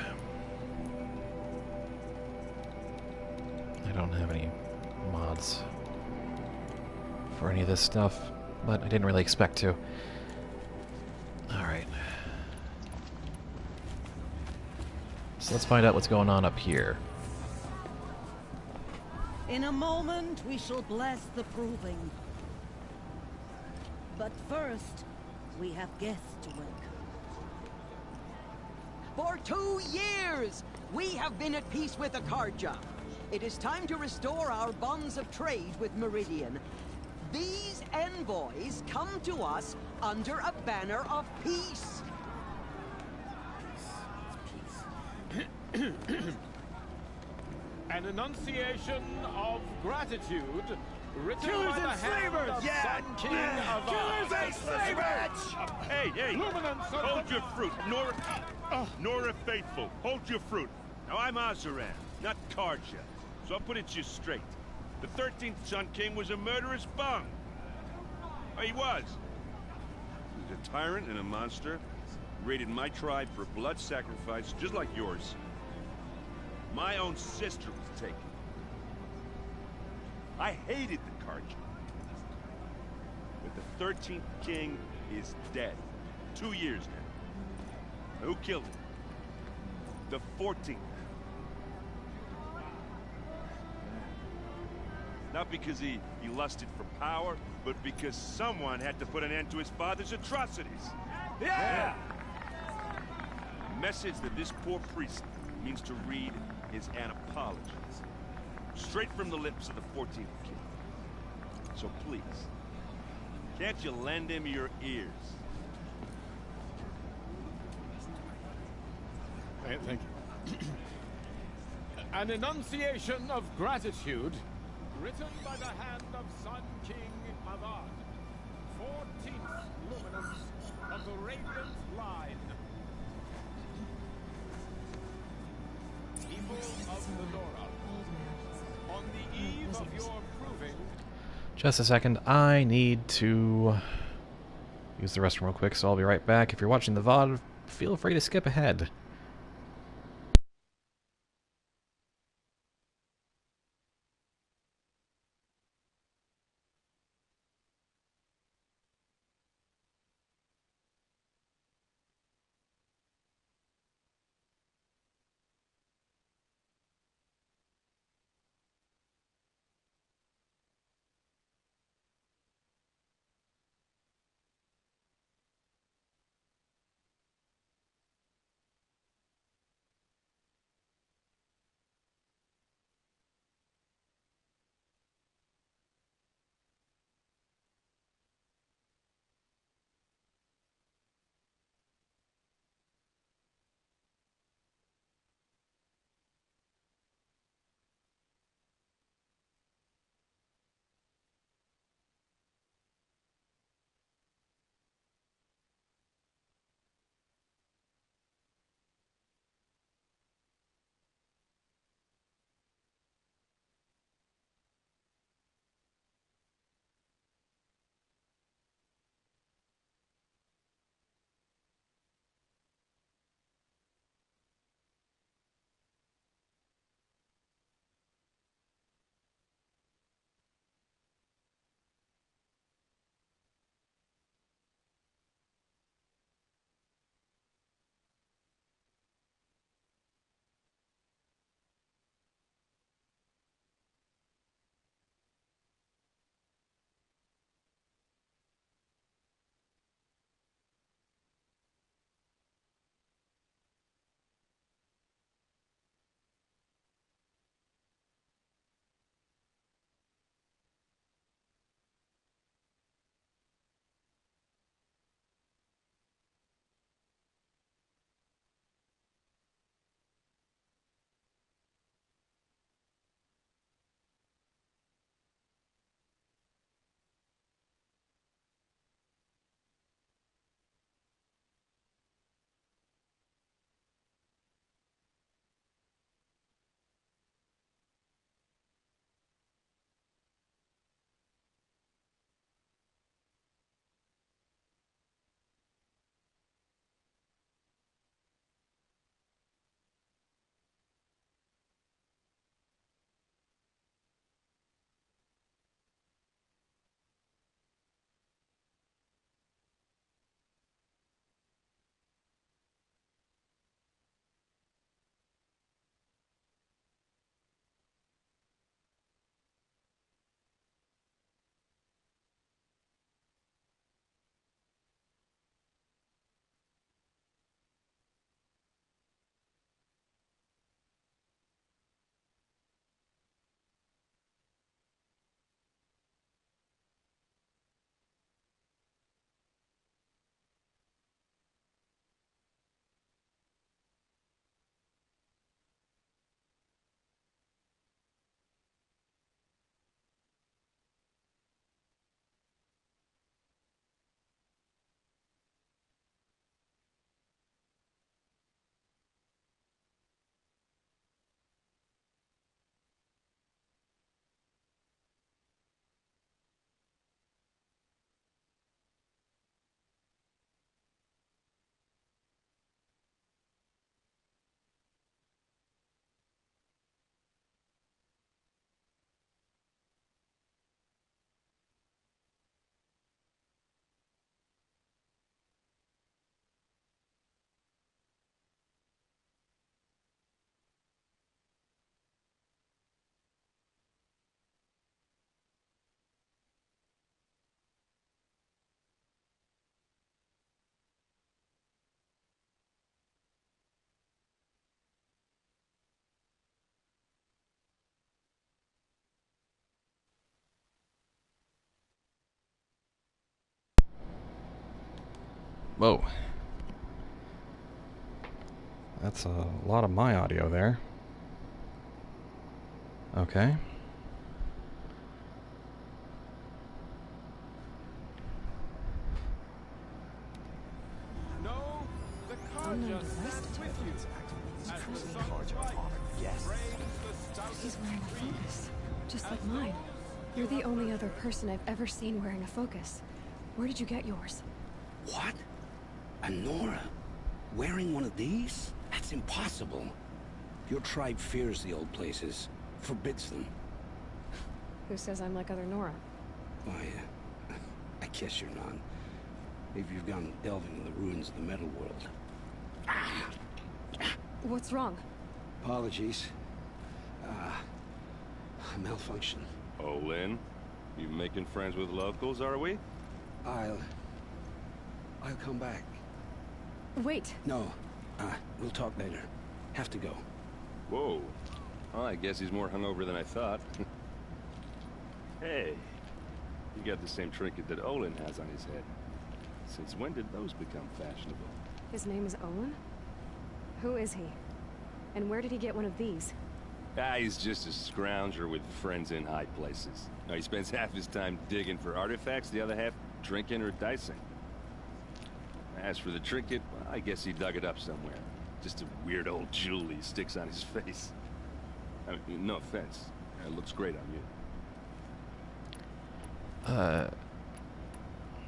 I don't have any mods for any of this stuff, but I didn't really expect to. Alright. So let's find out what's going on up here. In a moment, we shall bless the proving. But first, we have guests to welcome. For 2 years, we have been at peace with Akarja. It is time to restore our bonds of trade with Meridian. These envoys come to us under a banner of peace. An enunciation of gratitude written Killers by the and hand slavers! of Yeah! Sun King of Killers and slavers! Hey! Luminance of Hold your fruit, Nora Faithful. Hold your fruit. Now I'm Azaran, not Karja. So I'll put it just straight. The 13th Sun King was a murderous bum. Oh, he was. He was a tyrant and a monster. He raided my tribe for blood sacrifice, just like yours. My own sister was taken. I hated the Karja. But the 13th King is dead. 2 years now. Who killed him? The 14th. Not because he lusted for power, but because someone had to put an end to his father's atrocities. Yeah! The message that this poor priest means to read is an apology. Straight from the lips of the 14th King. So please, can't you lend him your ears? Thank you. An enunciation of gratitude written by the hand of Sun King Avad, 14th luminance of the Radiant Line. People of the Just a second. I need to use the restroom real quick, so I'll be right back. If you're watching the VOD, feel free to skip ahead. Whoa. That's a lot of my audio there. Okay. No, the Carja stands with you. As the sun strikes, He's wearing a focus, just like mine. You're the only other person I've ever seen wearing a focus. Where did you get yours? What? A Nora? Wearing one of these? That's impossible. Your tribe fears the old places, forbids them. Who says I'm like other Nora? Why, I guess you're not. Maybe you've gone delving in the ruins of the metal world. What's wrong? Apologies. A malfunction. Olin, you making friends with locals, are we? I'll come back. Wait. No. We'll talk later. Have to go. Whoa. Well, I guess he's more hungover than I thought. Hey, you got the same trinket that Olin has on his head. Since when did those become fashionable? His name is Olin? Who is he? And where did he get one of these? He's just a scrounger with friends in high places. Now, he spends half his time digging for artifacts, the other half drinking or dicing. As for the trinket, well, I guess he dug it up somewhere. Just a weird old jewel he sticks on his face. I mean, no offense. It looks great on you.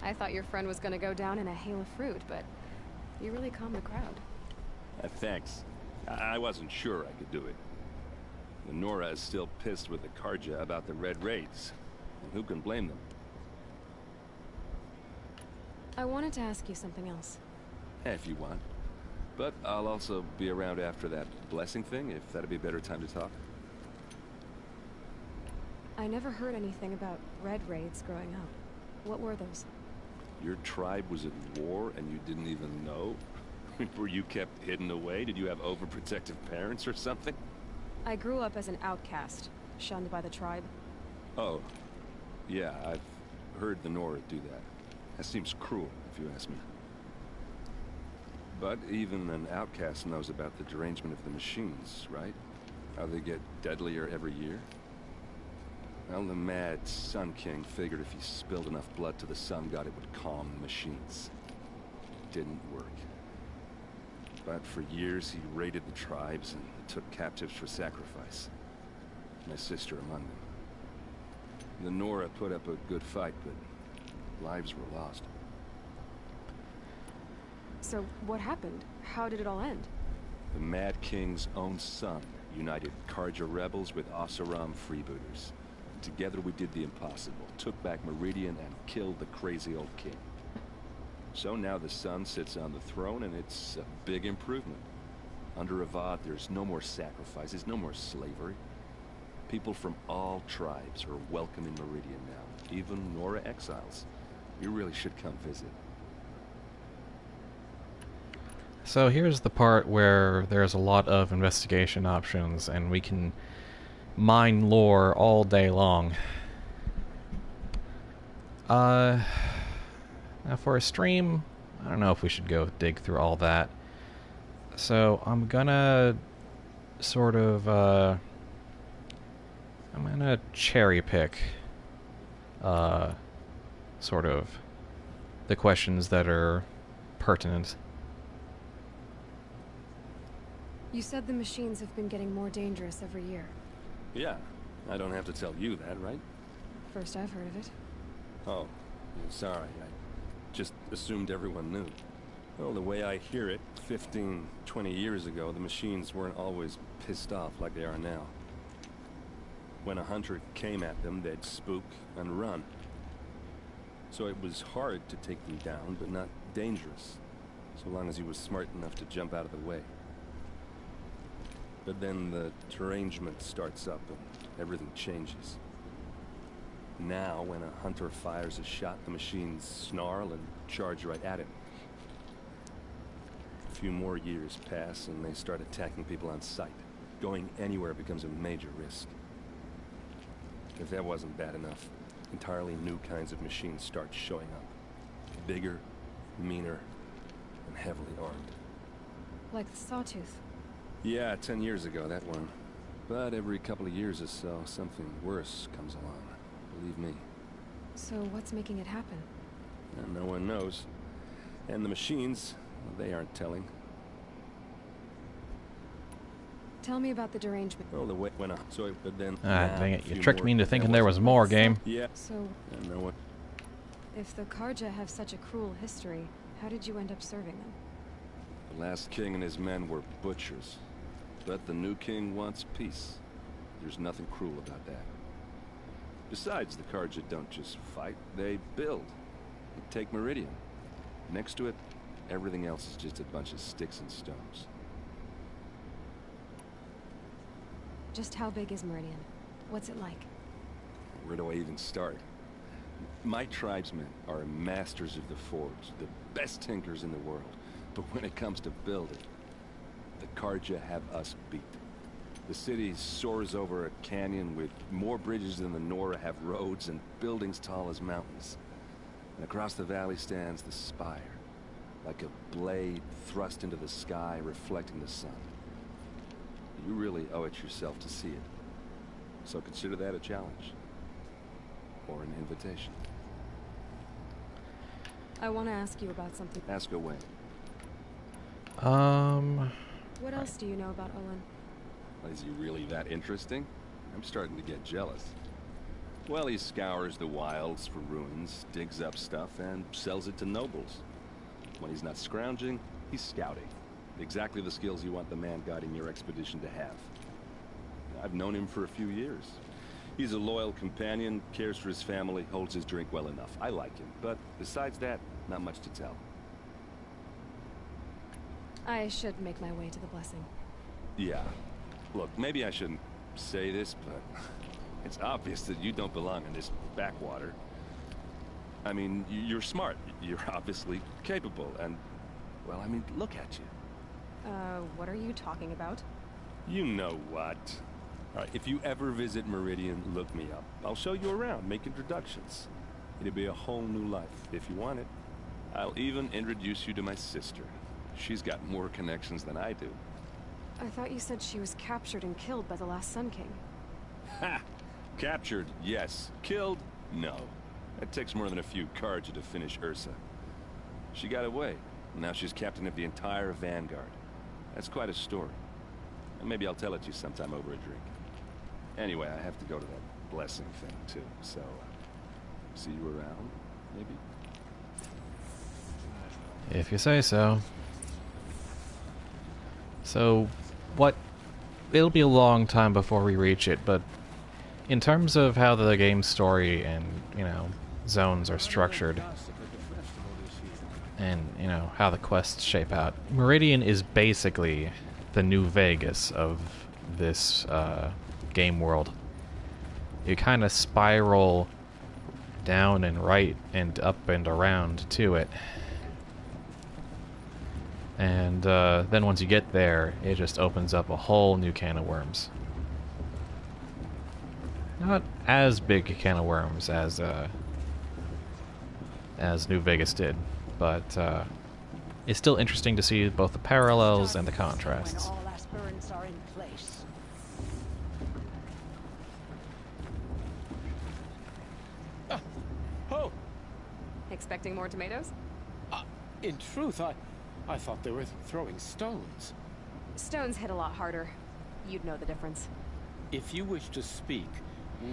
I thought your friend was gonna go down in a hail of fruit, but you really calmed the crowd. Thanks. I wasn't sure I could do it. The Nora is still pissed with the Karja about the Red Raids. And who can blame them? I wanted to ask you something else. If you want. But I'll also be around after that blessing thing, if that'd be a better time to talk. I never heard anything about Red Raids growing up. What were those? Your tribe was at war and you didn't even know? Were you kept hidden away? Did you have overprotective parents or something? I grew up as an outcast, shunned by the tribe. Oh. Yeah, I've heard the Nora do that. That seems cruel, if you ask me. But even an outcast knows about the derangement of the machines, right? How they get deadlier every year? Well, the mad Sun King figured if he spilled enough blood to the Sun God, it would calm the machines. Didn't work. But for years, he raided the tribes and took captives for sacrifice. My sister among them. The Nora put up a good fight, but lives were lost. So, what happened? How did it all end? The Mad King's own son united Karja rebels with Oseram freebooters. Together we did the impossible, took back Meridian and killed the crazy old king. So now the son sits on the throne and it's a big improvement. Under Avad, there's no more sacrifices, no more slavery. People from all tribes are welcome in Meridian now, even Nora exiles. You really should come visit. So here's the part where there's a lot of investigation options and we can mine lore all day long. Now for a stream, I don't know if we should go dig through all that. So I'm gonna sort of, I'm gonna cherry pick, sort of, the questions that are pertinent. You said the machines have been getting more dangerous every year. Yeah, I don't have to tell you that, right? First I've heard of it. Oh, sorry, I just assumed everyone knew. Well, the way I hear it, 15, 20 years ago, the machines weren't always pissed off like they are now. When a hunter came at them, they'd spook and run. So it was hard to take them down, but not dangerous, so long as he was smart enough to jump out of the way. But then the derangement starts up and everything changes. Now, when a hunter fires a shot, the machines snarl and charge right at him. A few more years pass and they start attacking people on sight. Going anywhere becomes a major risk. If that wasn't bad enough, entirely new kinds of machines start showing up. Bigger, meaner, and heavily armed. Like the Sawtooth. Yeah, 10 years ago, that one. But every couple of years or so, something worse comes along. Believe me. So what's making it happen? And no one knows. And the machines, well, they aren't telling. Tell me about the derangement. Well, the went on. So, but then. Ah, dang it! You tricked me into thinking there was more, game. Yeah. So, I don't know what. if the Karja have such a cruel history, how did you end up serving them? The last king and his men were butchers, but the new king wants peace. There's nothing cruel about that. Besides, the Karja don't just fight; they build. Take Meridian. Next to it, everything else is just a bunch of sticks and stones. Just how big is Meridian? What's it like? Where do I even start? My tribesmen are masters of the forge, the best tinkers in the world. But when it comes to building, the Karja have us beat. The city soars over a canyon with more bridges than the Nora have roads and buildings tall as mountains. And across the valley stands the spire, like a blade thrust into the sky, reflecting the sun. You really owe it yourself to see it. So consider that a challenge. Or an invitation. I want to ask you about something. Ask away. What else do you know about Olin? Is he really that interesting? I'm starting to get jealous. Well, he scours the wilds for ruins, digs up stuff, and sells it to nobles. When he's not scrounging, he's scouting. Exactly the skills you want the man guiding your expedition to have. I've known him for a few years. He's a loyal companion, cares for his family, holds his drink well enough. I like him, but besides that, not much to tell. I should make my way to the blessing. Yeah. Look, maybe I shouldn't say this, but it's obvious that you don't belong in this backwater. I mean, you're smart. You're obviously capable, and, well, I mean, look at you. What are you talking about? You know what. All right, if you ever visit Meridian, look me up. I'll show you around, make introductions. It'll be a whole new life, if you want it. I'll even introduce you to my sister. She's got more connections than I do. I thought you said she was captured and killed by the last Sun King. Ha! Captured, yes. Killed, no. It takes more than a few Karja to finish Ursa. She got away. Now she's captain of the entire Vanguard. That's quite a story. And maybe I'll tell it to you sometime over a drink. Anyway, I have to go to that blessing thing, too. So, see you around, maybe? If you say so. So, what... It'll be a long time before we reach it, but in terms of how the game's story and, you know, zones are structured, and, you know, how the quests shape out, Meridian is basically the New Vegas of this game world. You kind of spiral down and right and up and around to it. And then once you get there, it just opens up a whole new can of worms. Not as big a can of worms as New Vegas did, but it's still interesting to see both the parallels and the contrasts. When all aspirants are in place. Oh! Expecting more tomatoes? In truth, I thought they were throwing stones. Stones hit a lot harder. You'd know the difference. If you wish to speak,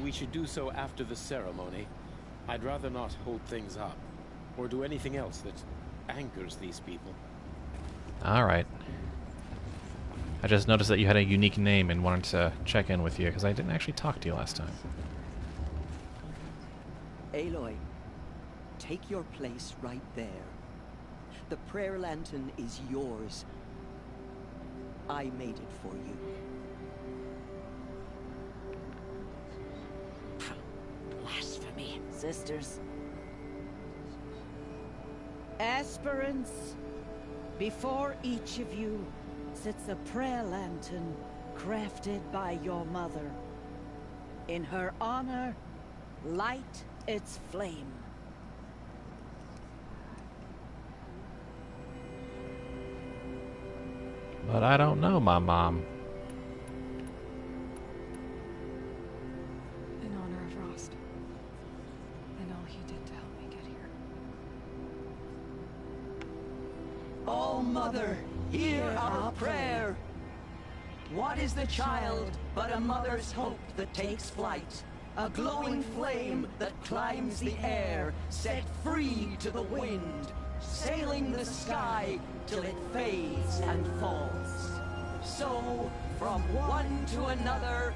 we should do so after the ceremony. I'd rather not hold things up, or do anything else that angers these people. Alright. I just noticed that you had a unique name and wanted to check in with you, because I didn't actually talk to you last time. Aloy, take your place right there. The prayer lantern is yours. I made it for you. Blasphemy. Sisters. Aspirants, before each of you sits a prayer lantern crafted by your mother. In her honor, light its flame. But I don't know my mom. In honor of Rost. And all he did to help me get here. Oh, Mother, hear our prayer. What is the child but a mother's hope that takes flight? A glowing flame that climbs the air, set free to the wind, sailing the sky till it fades and falls. So, from one to another,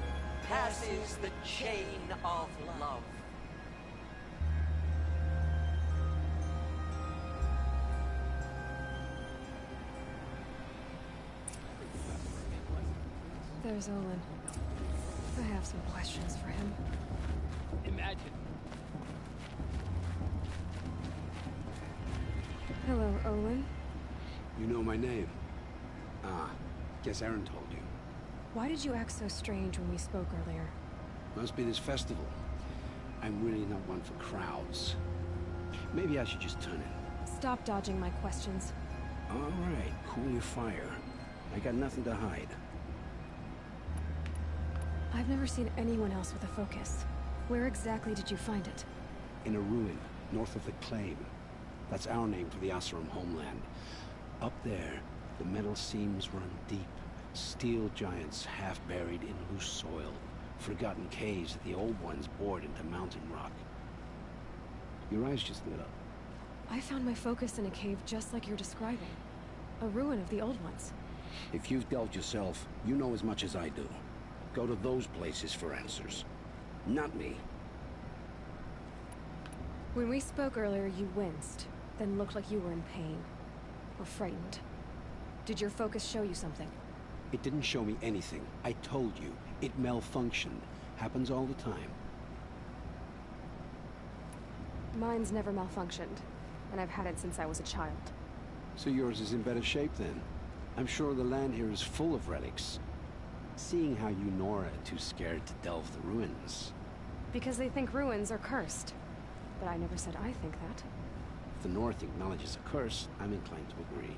passes the chain of love. There's Olin. I have some questions for him. Imagine. Hello, Olin. You know my name? Ah, guess Aaron told you. Why did you act so strange when we spoke earlier? Must be this festival. I'm really not one for crowds. Maybe I should just turn in. Stop dodging my questions. All right, cool your fire. I got nothing to hide. I've never seen anyone else with a focus. Where exactly did you find it? In a ruin, north of the Claim. That's our name for the Oseram homeland. Up there, the metal seams run deep. Steel giants half buried in loose soil. Forgotten caves that the old ones bored into mountain rock. Your eyes just lit up. I found my focus in a cave just like you're describing. A ruin of the old ones. If you've delved yourself, you know as much as I do. Go to those places for answers. Not me. When we spoke earlier, you winced, then looked like you were in pain. Or frightened. Did your focus show you something? It didn't show me anything. I told you. It malfunctioned. Happens all the time. Mine's never malfunctioned, and I've had it since I was a child. So yours is in better shape then. I'm sure the land here is full of relics. Seeing how you Nora are too scared to delve the ruins. Because they think ruins are cursed. But I never said I think that. If the North acknowledges a curse, I'm inclined to agree.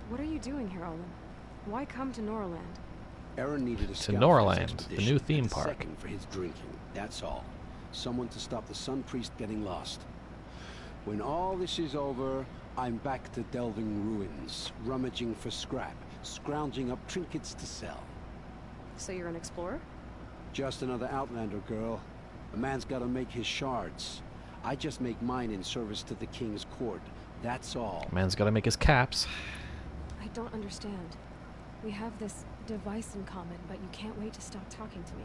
What are you doing here, Olin? Why come to Noraland? Aaron needed a To scout for his Noraland, the expedition, new theme and a park. second for his drinking, that's all. Someone to stop the Sun Priest getting lost. When all this is over, I'm back to delving ruins, rummaging for scrap, scrounging up trinkets to sell. So you're an explorer? Just another Outlander, girl. A man's gotta make his shards. I just make mine in service to the King's court. That's all. Man's gotta make his caps. I don't understand. We have this device in common, but you can't wait to stop talking to me.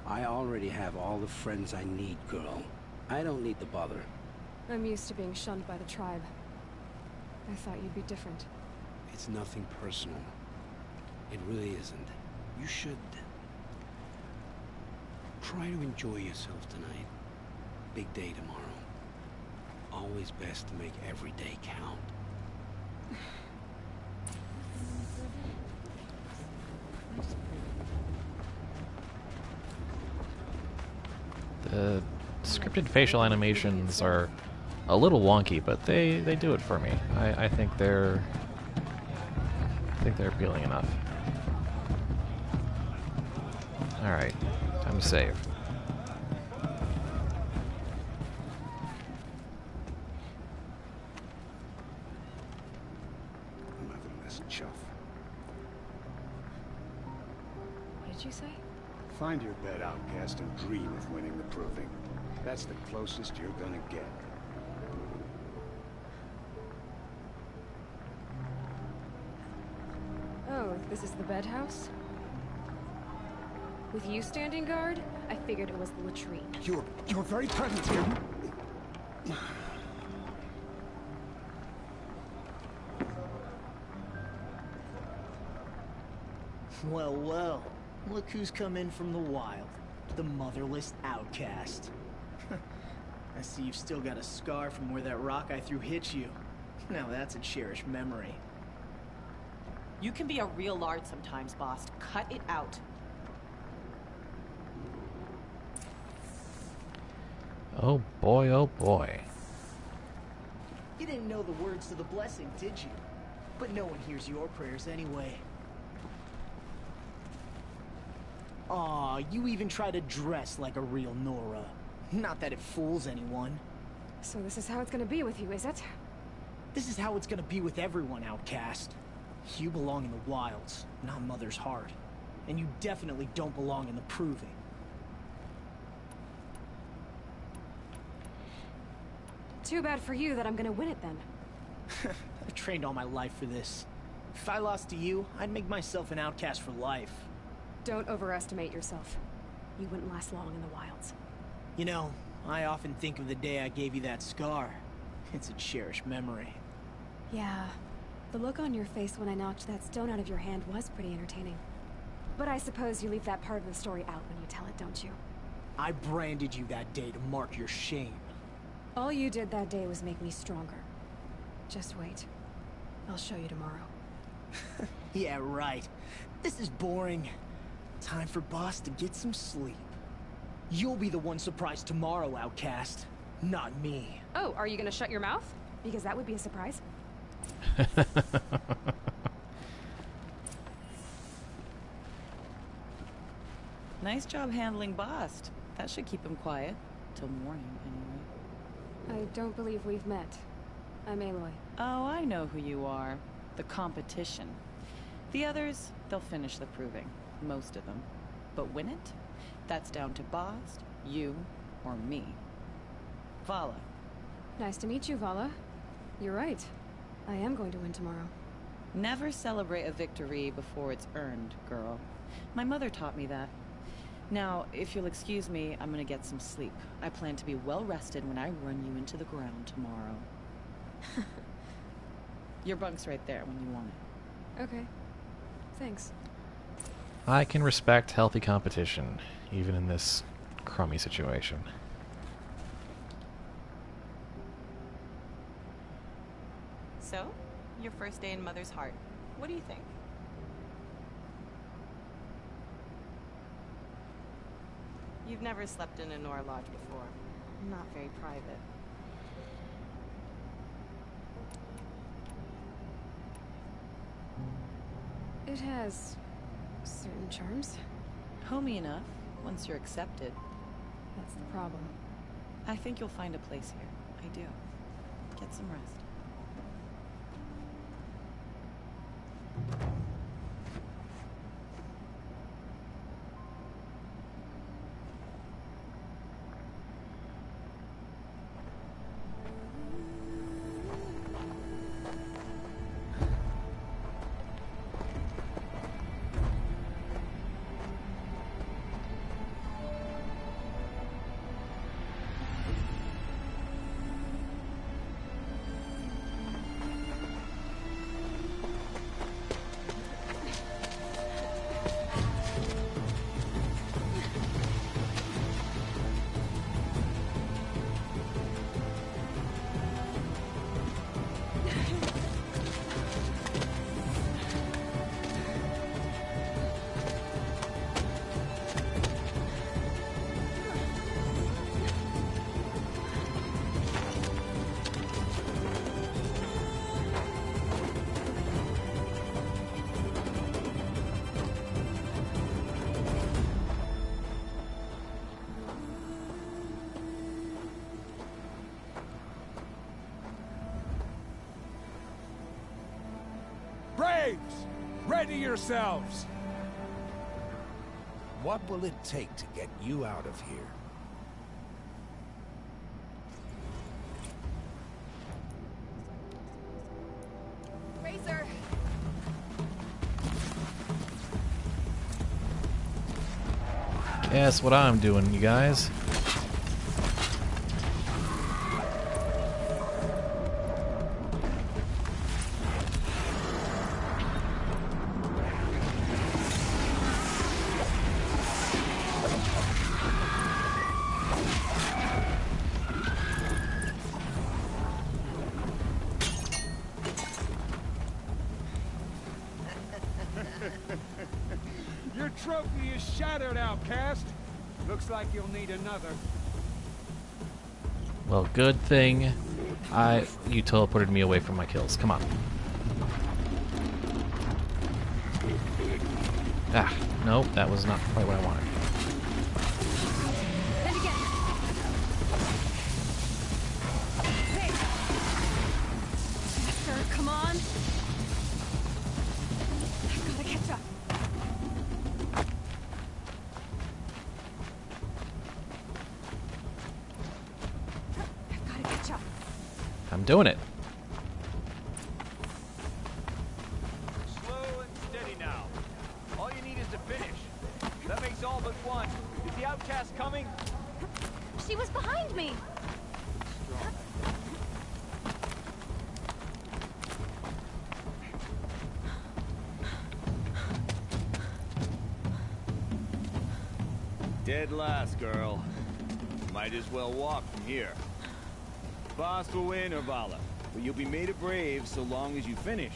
I already have all the friends I need, girl. I don't need the bother. I'm used to being shunned by the tribe. I thought you'd be different. It's nothing personal. It really isn't. You should try to enjoy yourself tonight. Big day tomorrow. Always best to make every day count. The scripted facial animations are a little wonky, but they do it for me. I think they're appealing enough. All right, time to save. Motherless chuff. What did you say? Find your bed, outcast, and dream of winning the proving. That's the closest you're gonna get. Oh, this is the bed house? With you standing guard, I figured it was the latrine. Your very presence here. Well, well. Look who's come in from the wild. The motherless outcast. I see you've still got a scar from where that rock I threw hit you. Now that's a cherished memory. You can be a real lard sometimes, boss. Cut it out. Oh boy, oh boy. You didn't know the words to the blessing, did you? But no one hears your prayers anyway. Aw, you even try to dress like a real Nora. Not that it fools anyone. So this is how it's gonna be with you, is it? This is how it's gonna be with everyone, outcast. You belong in the wilds, not Mother's heart. And you definitely don't belong in the proving. Too bad for you that I'm gonna win it then. I trained all my life for this. If I lost to you, I'd make myself an outcast for life. Don't overestimate yourself. You wouldn't last long in the wilds. You know, I often think of the day I gave you that scar. It's a cherished memory. Yeah. The look on your face when I knocked that stone out of your hand was pretty entertaining. But I suppose you leave that part of the story out when you tell it, don't you? I branded you that day to mark your shame. All you did that day was make me stronger. Just wait. I'll show you tomorrow. Yeah, right. This is boring. Time for Boss to get some sleep. You'll be the one surprised tomorrow, outcast. Not me. Oh, are you gonna shut your mouth? Because that would be a surprise. Nice job handling Bast. That should keep him quiet. Till morning, anyway. I don't believe we've met. I'm Aloy. Oh, I know who you are. The competition. The others, they'll finish the proving. Most of them. But win it? That's down to Bast, you, or me. Vala. Nice to meet you, Vala. You're right. I am going to win tomorrow. Never celebrate a victory before it's earned, girl. My mother taught me that. Now, if you'll excuse me, I'm gonna get some sleep. I plan to be well rested when I run you into the ground tomorrow. Your bunk's right there when you want it. Okay. Thanks. I can respect healthy competition, even in this crummy situation. So, your first day in Mother's heart. What do you think? You've never slept in a Nora lodge before. Not very private. It has certain charms. Homey enough, once you're accepted. That's the problem. I think you'll find a place here. I do. Get some rest. Braves! Ready yourselves! What will it take to get you out of here? Razor! Guess what I'm doing, you guys? Your trophy is shattered, outcast. Looks like you'll need another. Well, good thing you teleported me away from my kills. Come on. Ah, nope, that was not quite what I wanted. And again. Hey. Come on. I've gotta catch up. I've gotta catch up. I'm doing it. Slow and steady now. All you need is to finish. That makes all but one. Is the outcast coming? She was behind me. Dead last, girl. Might as well walk from here. Boss will win, Urvala, but you'll be made a brave so long as you finish.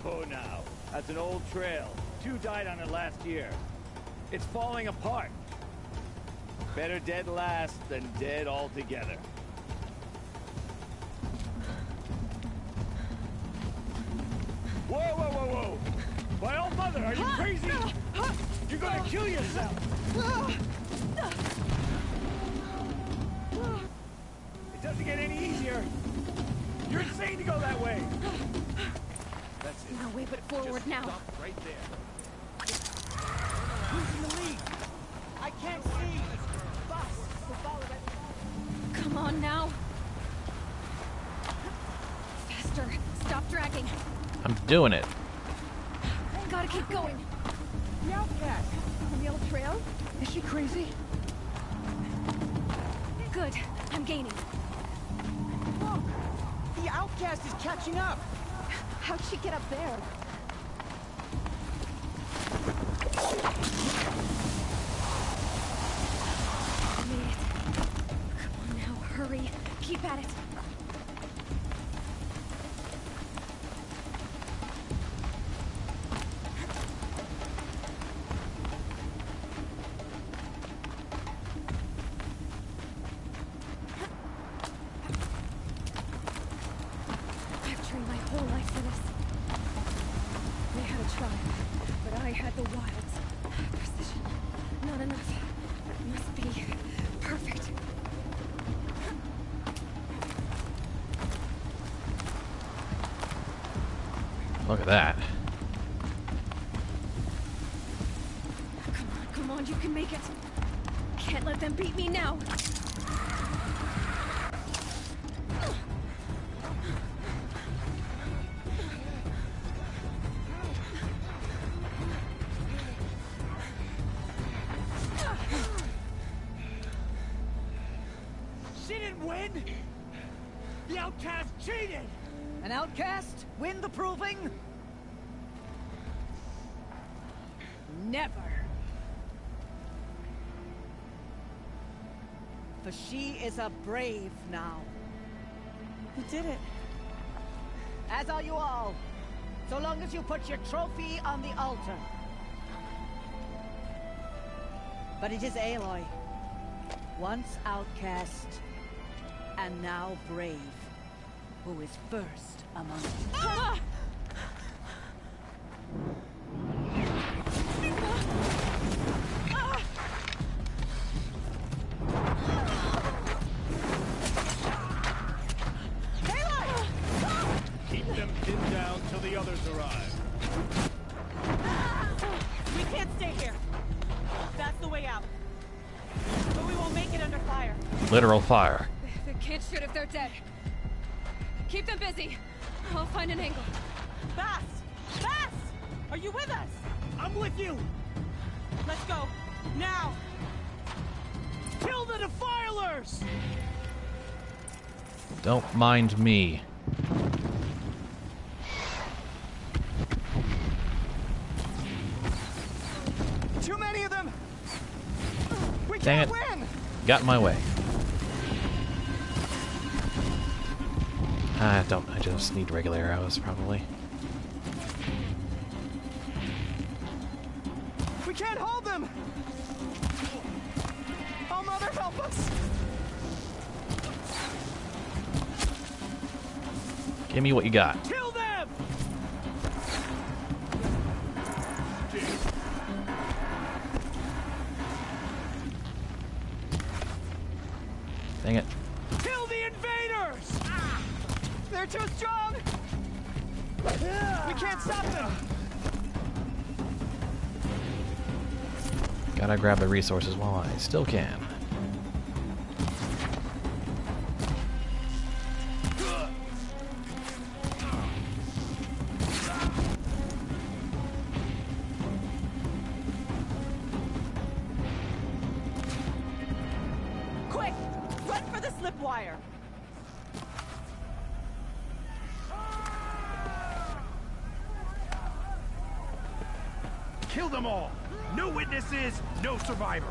Oh, now. That's an old trail. 2 died on it last year. It's falling apart. Better dead last than dead altogether. Whoa, whoa, whoa, whoa! My old mother, are you crazy? You're gonna kill yourself! It doesn't get any easier. You're insane to go that way. That's it. No way but forward Just now. stop right there. Who's in the lead? I can't see. Boss, we'll follow that. Come on now. Faster. Stop dragging. I'm doing it. Gotta keep going. The outcast on the old trail? Is she crazy? Good. I'm gaining. Look! The outcast is catching up! How'd she get up there? Made it. Come on now, hurry. Keep at it. I've trained my whole life for this. They had a tribe, but I had the wilds. Precision. Not enough. It must be perfect. Look at that. Come on, you can make it. Can't let them beat me now. She didn't win! The outcast cheated! An outcast? Win the proving? Never. For she is a brave now. You did it. As are you all. So long as you put your trophy on the altar. But it is Aloy. Once outcast, and now brave, who is first among you. Ah! Keep them pinned down till the others arrive. We can't stay here. That's the way out. But we won't make it under fire. Literal fire. They can't shoot if they're dead. Keep them busy. I'll find an angle. Bast! Bast! Are you with us? I'm with you! Let's go. Now! Kill the defilers! Don't mind me. Too many of them! We Dang can't it. win! Got in my way. I just need regular arrows, probably. We can't hold them! Oh, Mother, help us! Give me what you got. Kill them! Dang it. Kill the invaders! They're too strong! We can't stop them! Gotta grab the resources while I still can. Quick! Run for the slip wire! Kill them all! No witnesses, no survivors!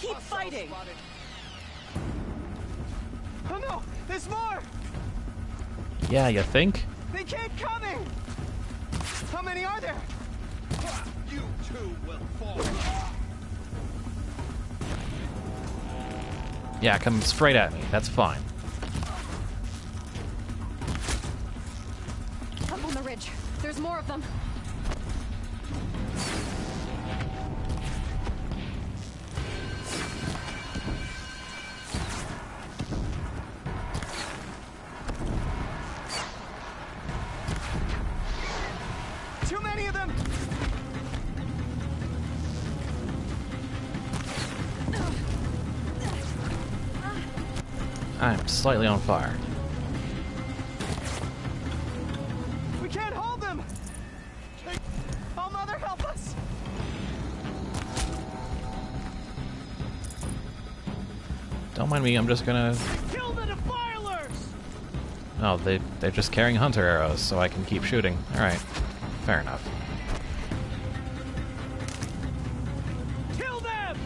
Keep fighting! Oh no! There's more! Yeah, you think? They keep coming! How many are there? You too will fall! Yeah, come straight at me. That's fine. Up on the ridge. There's more of them. Too many of them! I'm slightly on fire. We can't hold them! Oh, Mother, help us! Don't mind me, I'm just gonna... Kill the defilers! Oh, they're just carrying hunter arrows, so I can keep shooting. Alright, fair enough. Kill them!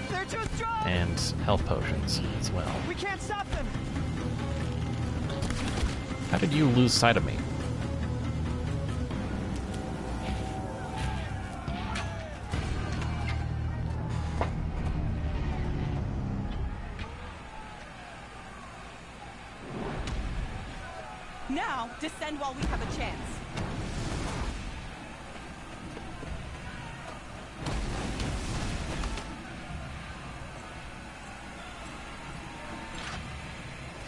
They're too strong! And health potions as well. We can't stop them! How did you lose sight of me? Now, descend while we have a chance.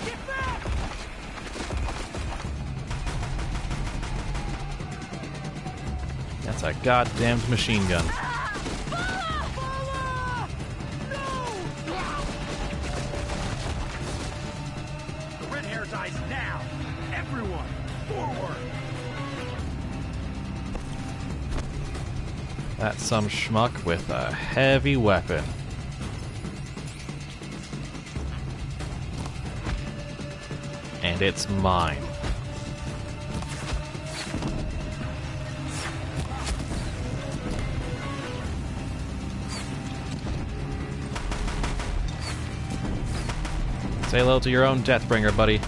Get back! That's a goddamned machine gun. The red hair dies now! Everyone, forward! That's some schmuck with a heavy weapon. And it's mine. Say hello to your own Deathbringer, buddy.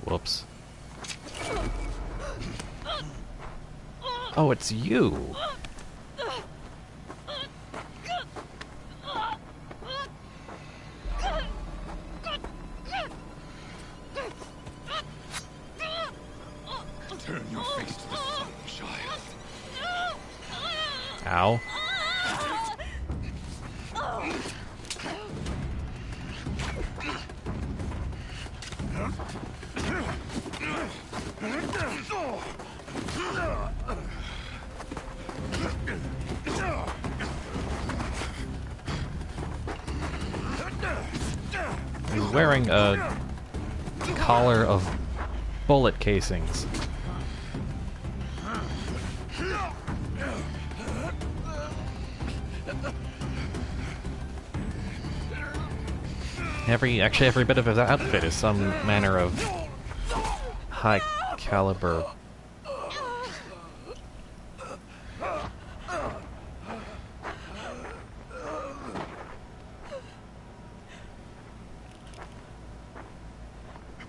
Whoops. Oh, it's you! Turn your face to the sun, child. Ow. He's wearing a collar of bullet casings. Actually every bit of his outfit is some manner of high caliber.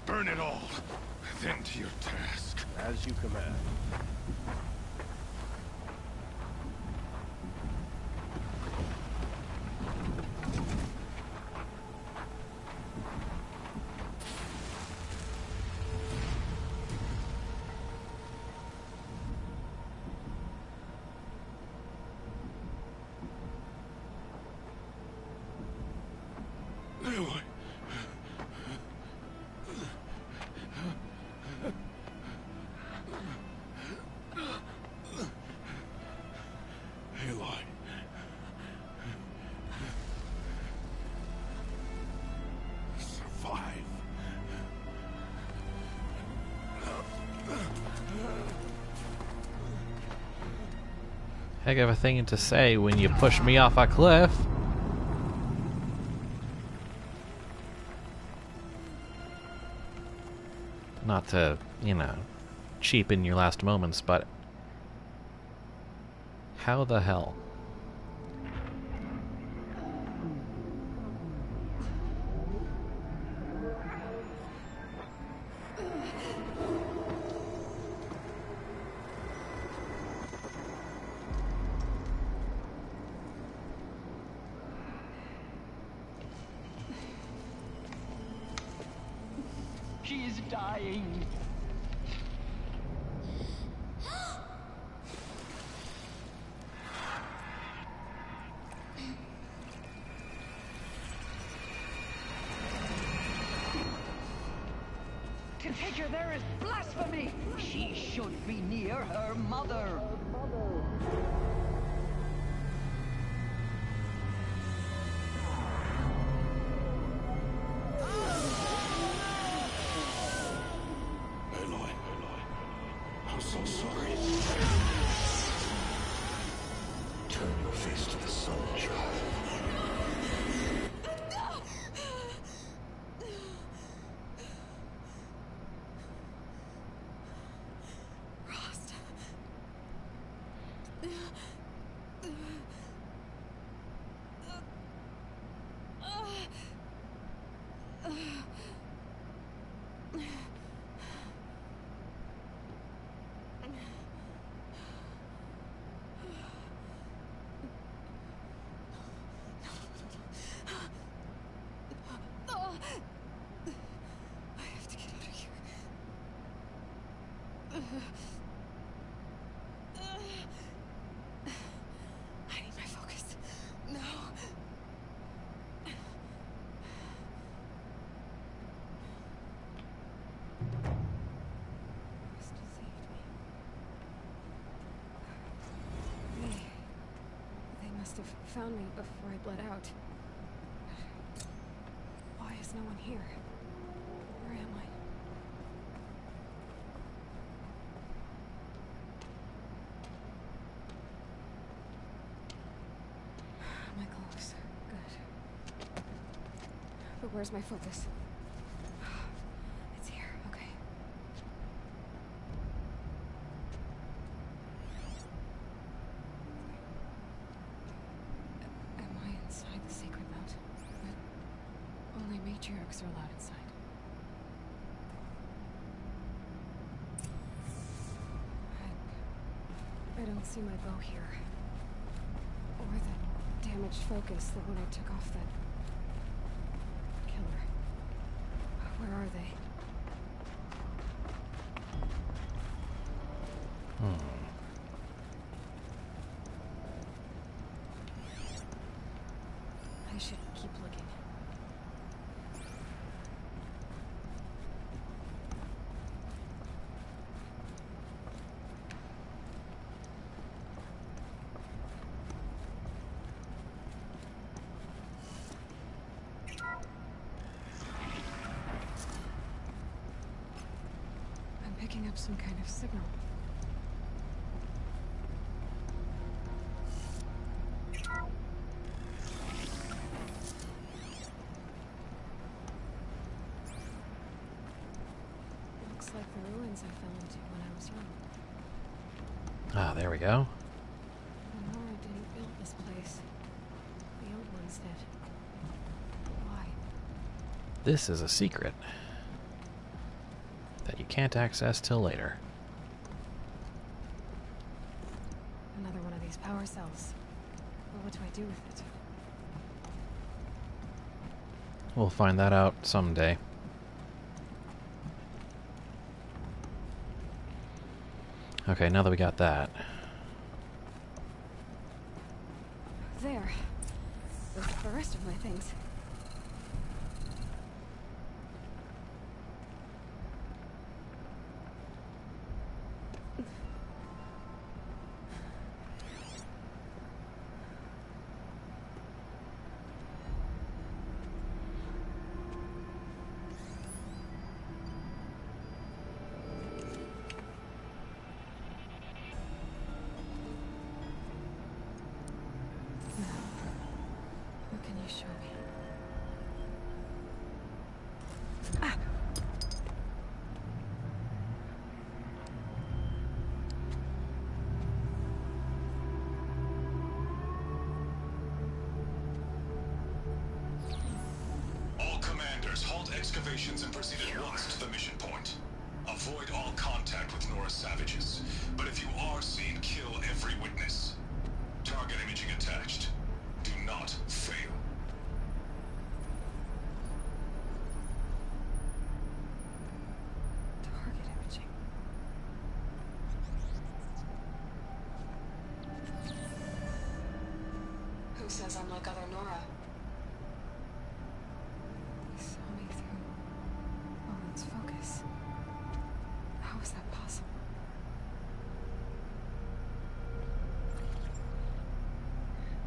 Burn it all, then to your task. As you command. Aloy. Aloy. Survive. Heck of a thing to say when you push me off a cliff. Not to, you know, cheapen your last moments, but how the hell? She is dying. To take her there is blasphemy. She should be near her mother. Aloy, I'm so sorry. Turn your face to the sun, child. I need my focus. No. Must have saved me. They must have found me before I bled out. Why is no one here? Where am I? My clothes. Good. But where's my focus? It's here. Okay. Am I inside the sacred mount? But only matriarchs are allowed inside. I don't see my bow here. Or the damaged focus that when I took off that killer. Where are they? I should keep looking. picking up some kind of signal. Looks like the ruins I fell into when I was young. Ah, there we go. Nora didn't build this place. The old ones did. Why? This is a secret that you can't access till later. Another one of these power cells. Well, what do I do with it? We'll find that out someday. Okay, now that we got that. There. Those are the rest of my things. What can you show me? Ah! All commanders, halt excavations and proceed at once to the mission point. Avoid all contact with Nora savages. But if you are seen, kill every witness. Target imaging attached. Do not fail. Target imaging. Who says I'm like other Nora? He saw me through Owen's focus. How is that possible?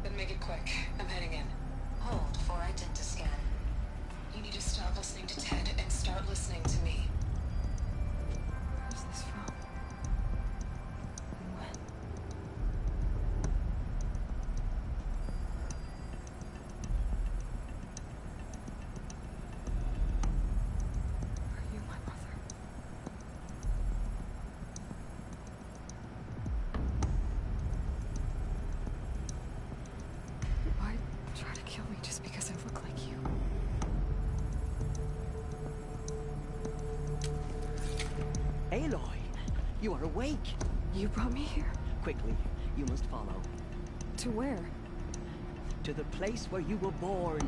Then make it quick. I'm heading in. Hold for identiscan. You need to stop listening to Ted and start listening to me. Where's this from? And when? Are you my mother? Why try to kill me just because I look like you? Aloy, you are awake. You brought me here? Quickly, you must follow. To where? To the place where you were born.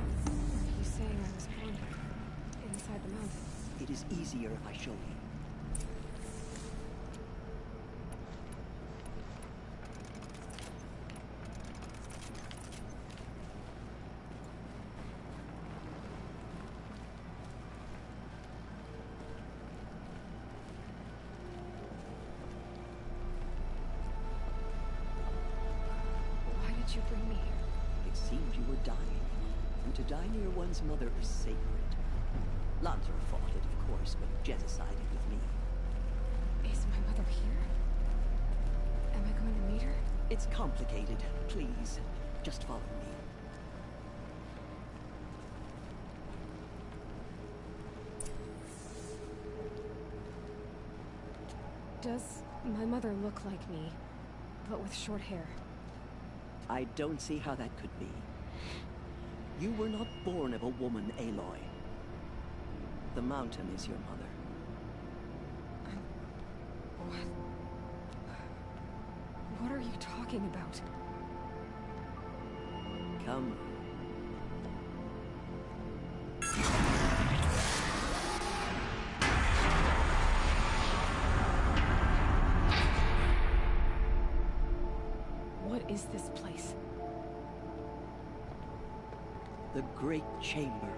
Are you saying I was born inside the mountain? It is easier if I show you. Why did you bring me here? It seemed you were dying, and to die near one's mother is sacred. Lancer fought it, of course, but Jezza sided with me. Is my mother here? Am I going to meet her? It's complicated. Please, just follow me. Does my mother look like me, but with short hair? I don't see how that could be. You were not born of a woman, Aloy. The mountain is your mother. What? What are you talking about? Come. What is this place? The Great Chamber,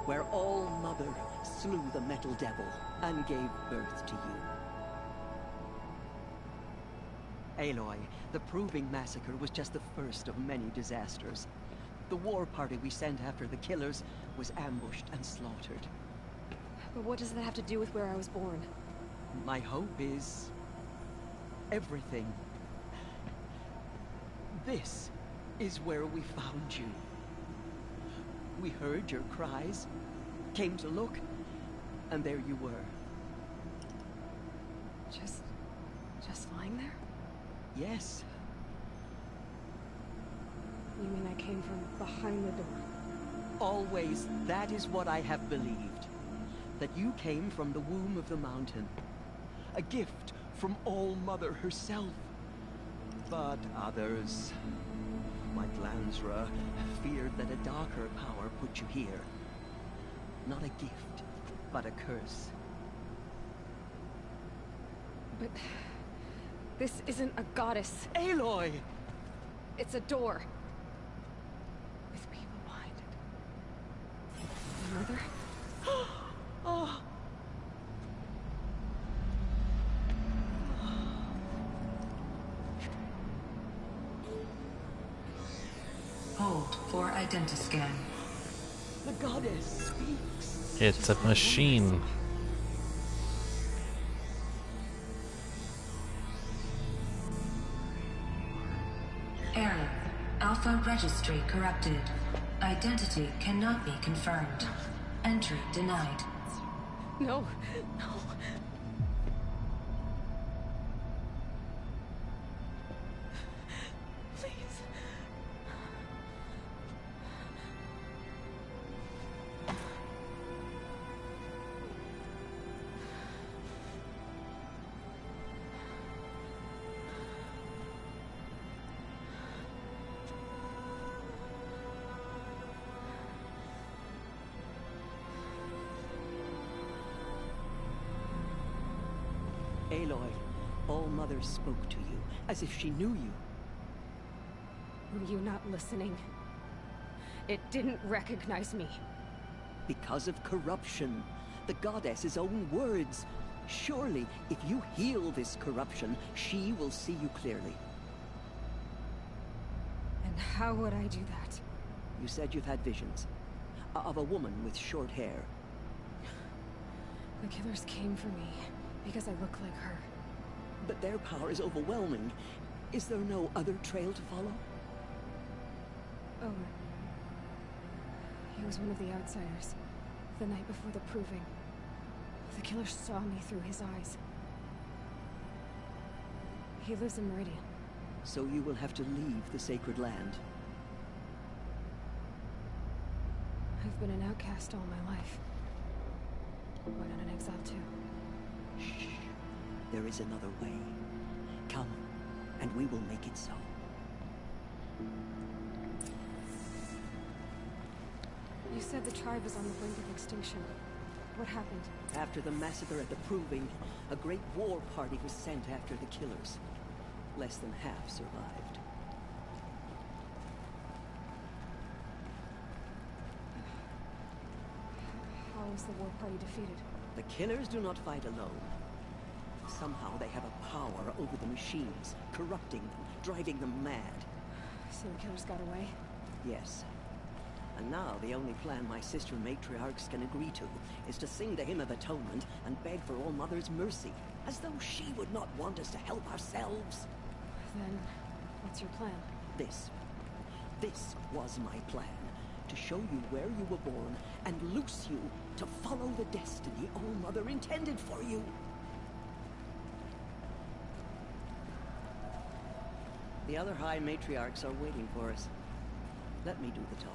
where All Mother slew the Metal Devil and gave birth to you. Aloy, the Proving Massacre was just the first of many disasters. The war party we sent after the killers was ambushed and slaughtered. But what does that have to do with where I was born? My hope is... everything. This is where we found you. We heard your cries, came to look, and there you were. Just lying there? Yes. You mean I came from behind the door? Always, that is what I have believed. That you came from the womb of the mountain. A gift from All-Mother herself. But others, like Lansra, feared that a darker power put you here. Not a gift, but a curse. But... this isn't a goddess. Aloy! It's a door. With people behind it. My mother? Oh. Hold for identiscan. The goddess speaks. It's a machine. Error. Alpha registry corrupted. Identity cannot be confirmed. Entry denied. No, no. Please. Aloy, All-Mother spoke to you, as if she knew you. Were you not listening? It didn't recognize me. Because of corruption. The goddess's own words. Surely, if you heal this corruption, she will see you clearly. And how would I do that? You said you've had visions. Of a woman with short hair. The killers came for me. Because I look like her. But their power is overwhelming. Is there no other trail to follow? Oh. He was one of the outsiders. The night before the proving. The killer saw me through his eyes. He lives in Meridian. So you will have to leave the sacred land. I've been an outcast all my life. But in an exile too. Shh. There is another way. Come, and we will make it so. You said the tribe was on the brink of extinction. What happened? After the massacre at the Proving, a great war party was sent after the killers. Less than half survived. How was the war party defeated? The killers do not fight alone. Somehow they have a power over the machines, corrupting them, driving them mad. So the killers got away? Yes. And now the only plan my sister matriarchs can agree to is to sing the Hymn of Atonement and beg for All-Mother's mercy, as though she would not want us to help ourselves. Then, what's your plan? This was my plan. To show you where you were born and loose you to follow the destiny All-Mother intended for you. The other High Matriarchs are waiting for us. Let me do the talking.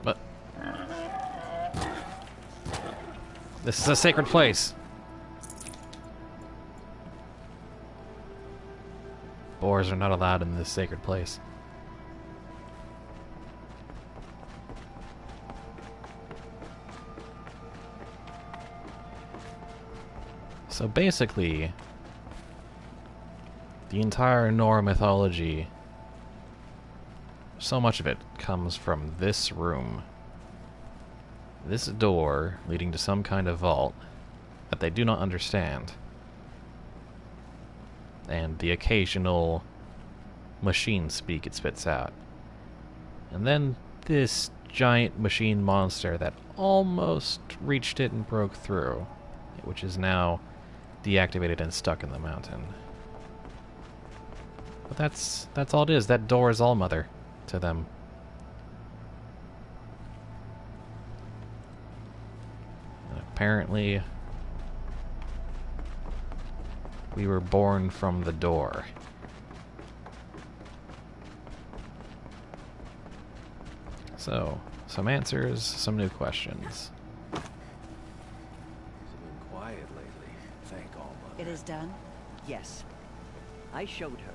But this is a sacred place. Boars are not allowed in this sacred place. So basically, the entire Nora mythology, so much of it comes from this room. This door leading to some kind of vault that they do not understand. and the occasional machine speak it spits out. And then this giant machine monster that almost reached it and broke through, which is now deactivated and stuck in the mountain. But that's all it is. That door is all Mother to them. And apparently we were born from the door. So, some answers, some new questions. It's been quiet lately. Thank all, Mother. It is done? Yes. I showed her.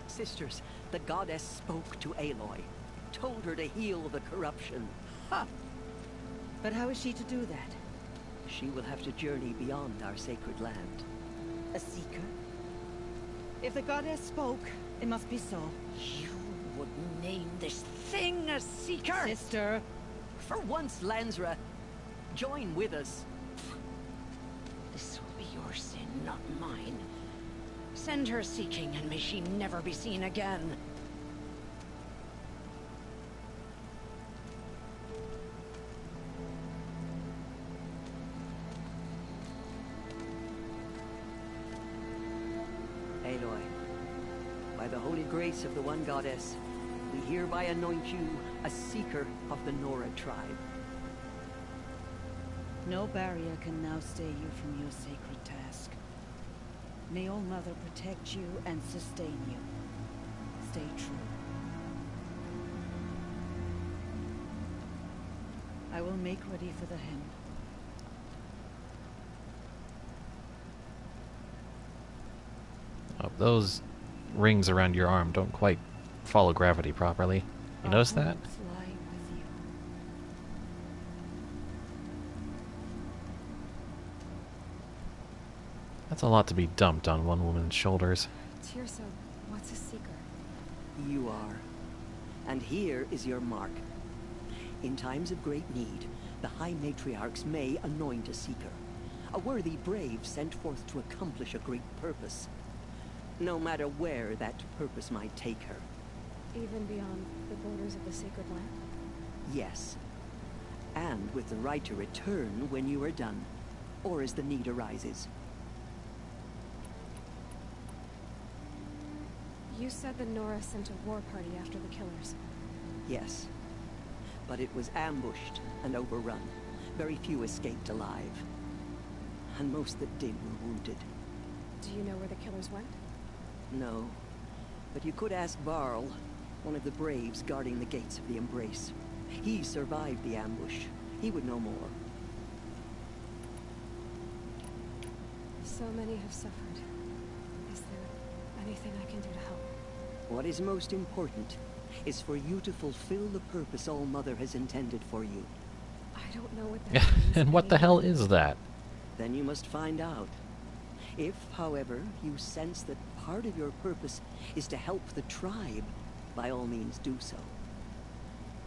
Sisters, the goddess spoke to Aloy. Told her to heal the corruption. Ha! But how is she to do that? She will have to journey beyond our sacred land. A seeker? If the goddess spoke, it must be so. You would name this thing a seeker? Sister! For once, Lansra, join with us. This will be your sin, not mine. Send her seeking, and may she never be seen again. Aloy, by the holy grace of the one goddess, we hereby anoint you a seeker of the Nora tribe. No barrier can now stay you from your sacred task. May All Mother protect you and sustain you. Stay true. I will make ready for the hymn. Oh, those rings around your arm don't quite follow gravity properly. You notice that? Fly with you. That's a lot to be dumped on one woman's shoulders. Tirsa, what's a seeker? You are. And here is your mark. In times of great need, the High Matriarchs may anoint a seeker. A worthy brave sent forth to accomplish a great purpose. No matter where that purpose might take her. Even beyond the borders of the sacred land? Yes. And with the right to return when you are done, or as the need arises. You said the Nora sent a war party after the killers. Yes. But it was ambushed and overrun. Very few escaped alive. And most that did were wounded. Do you know where the killers went? No. But you could ask Varl, one of the braves guarding the gates of the Embrace. He survived the ambush. He would know more. So many have suffered. Is there anything I can do to help? What is most important is for you to fulfill the purpose All Mother has intended for you. I don't know what that means. And what the hell is that? Then you must find out. If, however, you sense that part of your purpose is to help the tribe, by all means do so.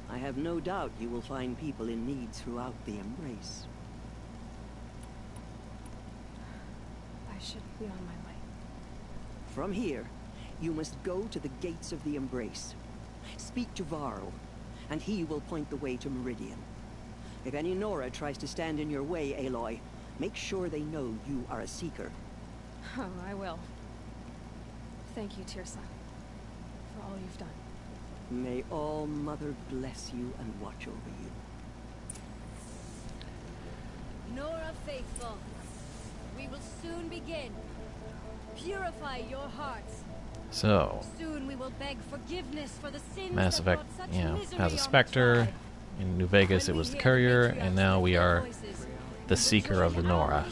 I have no doubt you will find people in need throughout the Embrace. I should be on my way. From here, you must go to the gates of the Embrace. Speak to Varl, and he will point the way to Meridian. If any Nora tries to stand in your way, Aloy, make sure they know you are a seeker. Oh, I will. Thank you, Tirsa, for all you've done. May All Mother bless you and watch over you. Nora faithful, we will soon begin. Purify your hearts. So, Soon we will beg forgiveness for the sins Mass that Effect, brought such yeah, misery has a on the Spectre. tribe. In New Vegas, it was the Courier, and now we are the Seeker of the Nora.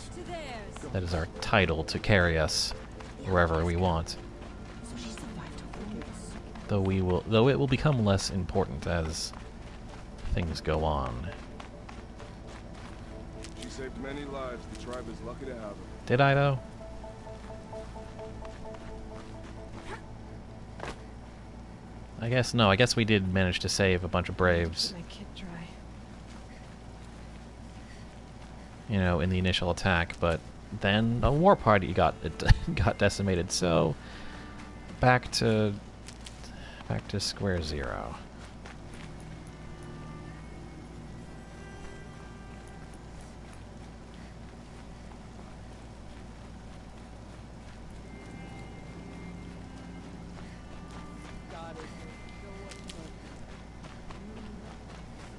That is our title to carry us wherever we want. Though it will become less important as things go on. She saved many lives. The tribe is lucky to have her. Did I though? I guess no. I guess we did manage to save a bunch of braves. My kit dry. You know, in the initial attack, but then a war party got decimated. So back to square zero.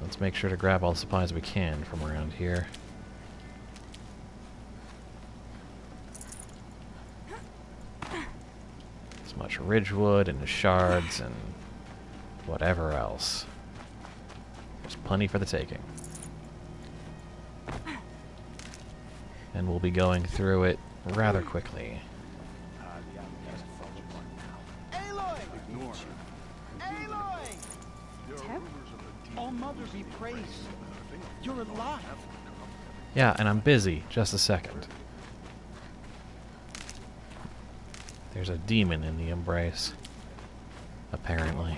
Let's make sure to grab all the supplies we can from around here. As much ridgewood and shards and whatever else. There's plenty for the taking. And we'll be going through it rather quickly. All Mother be praised. You're alive. Yeah, and I'm busy. Just a second. There's a demon in the embrace. Apparently.